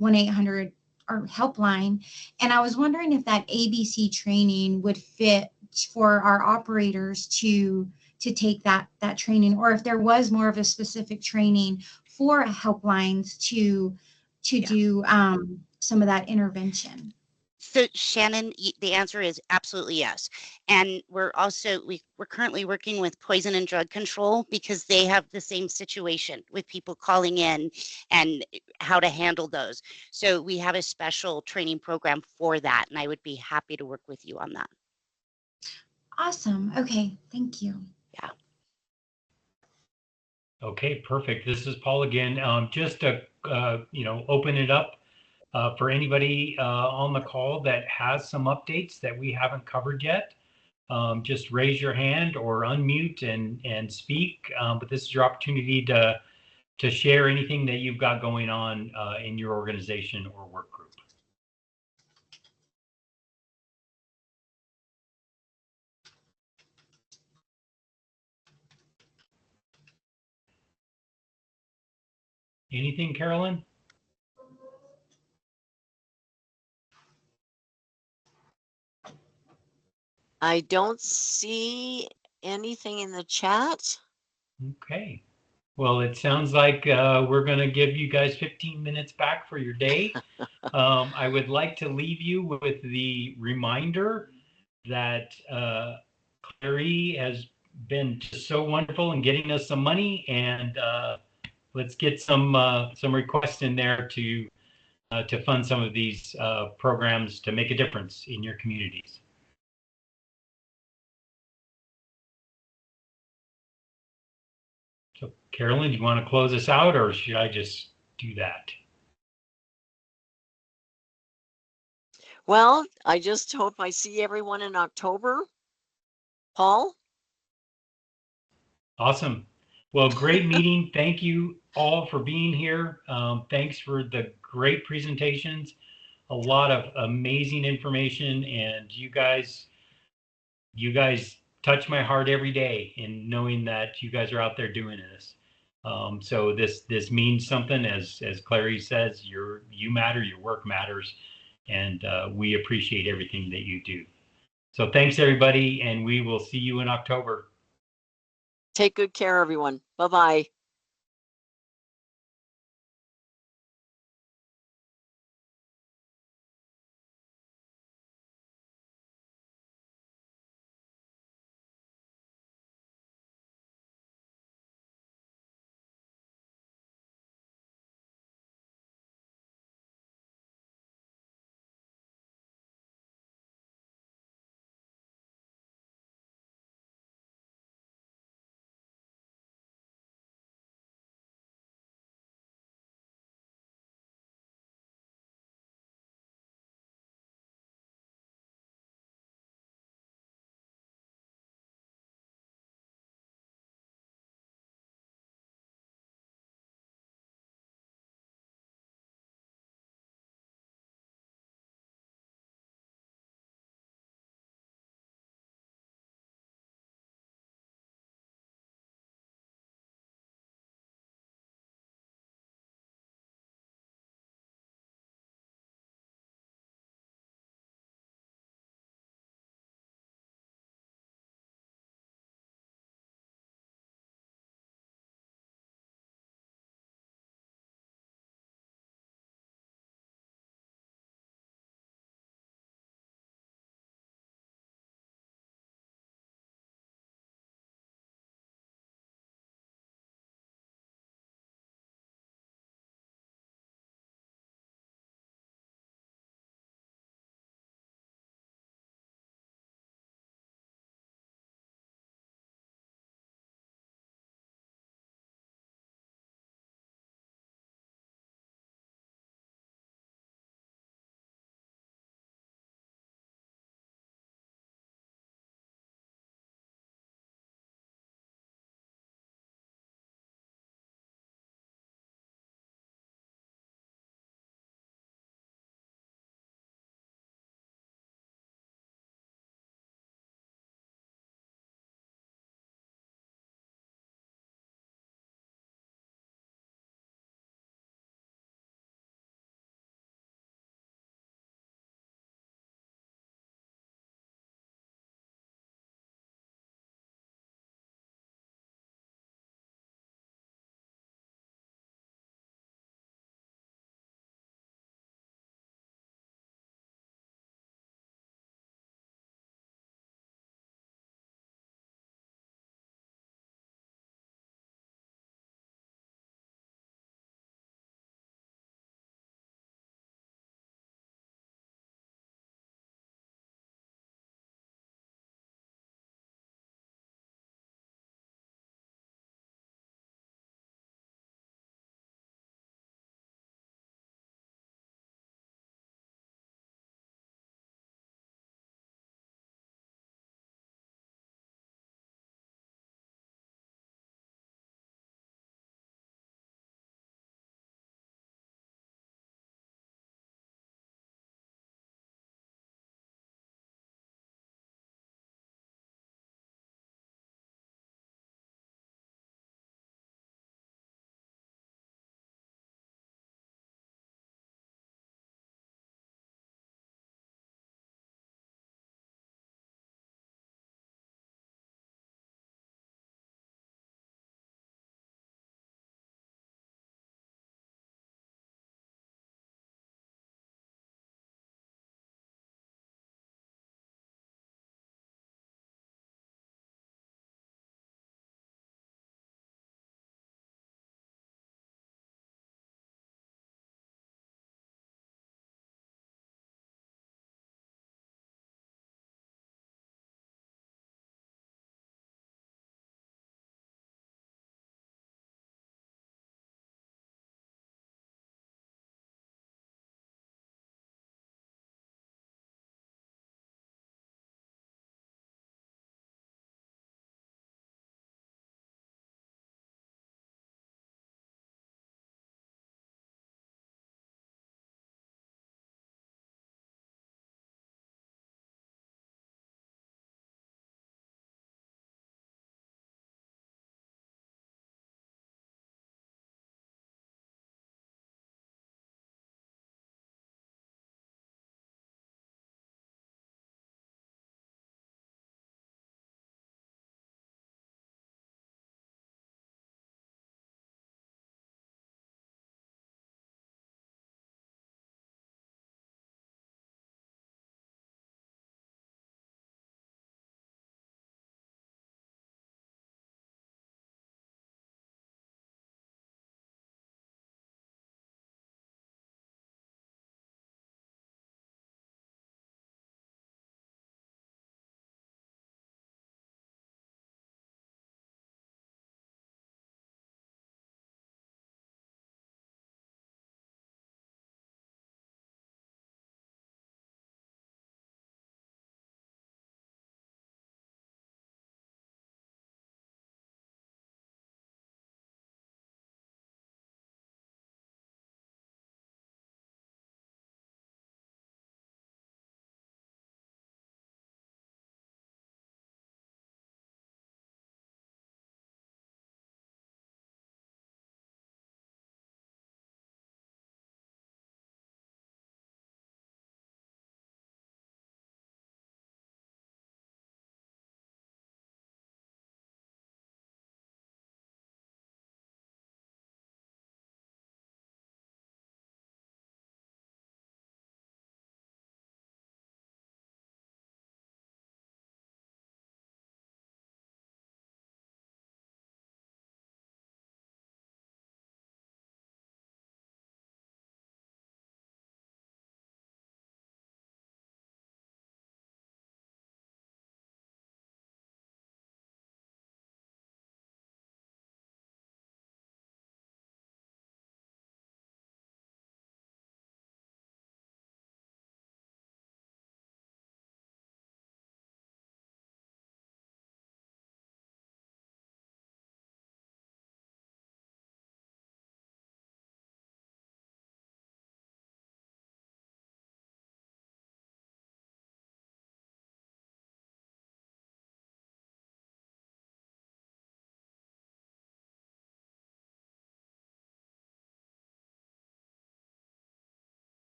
1-800 our helpline. And I was wondering if that ABC training would fit for our operators to take that training, or if there was more of a specific training for helplines to do some of that intervention. So Shannon, the answer is absolutely yes. And we're currently working with Poison and Drug Control because they have the same situation with people calling in and how to handle those. So we have a special training program for that, and I would be happy to work with you on that. Awesome. Okay, thank you. Yeah. Okay, perfect. This is Paul again. Just to open it up for anybody on the call that has some updates that we haven't covered yet. Just raise your hand or unmute and speak. But this is your opportunity to share anything that you've got going on in your organization or work group. Anything, Carolyn? I don't see anything in the chat. Okay. Well, it sounds like we're going to give you guys 15 minutes back for your day. I would like to leave you with the reminder that Clary has been just so wonderful in getting us some money, and let's get some requests in there to fund some of these programs to make a difference in your communities. So, Carolyn, do you want to close us out, or should I just do that? Well, I just hope I see everyone in October. Paul? Awesome. Well, great meeting. Thank you all for being here. Thanks for the great presentations. A lot of amazing information, and you guys touch my heart every day in knowing that you guys are out there doing this. So this means something, as Clary says. You matter, your work matters, and we appreciate everything that you do. So thanks, everybody, and we will see you in October. Take good care, everyone. Bye-bye.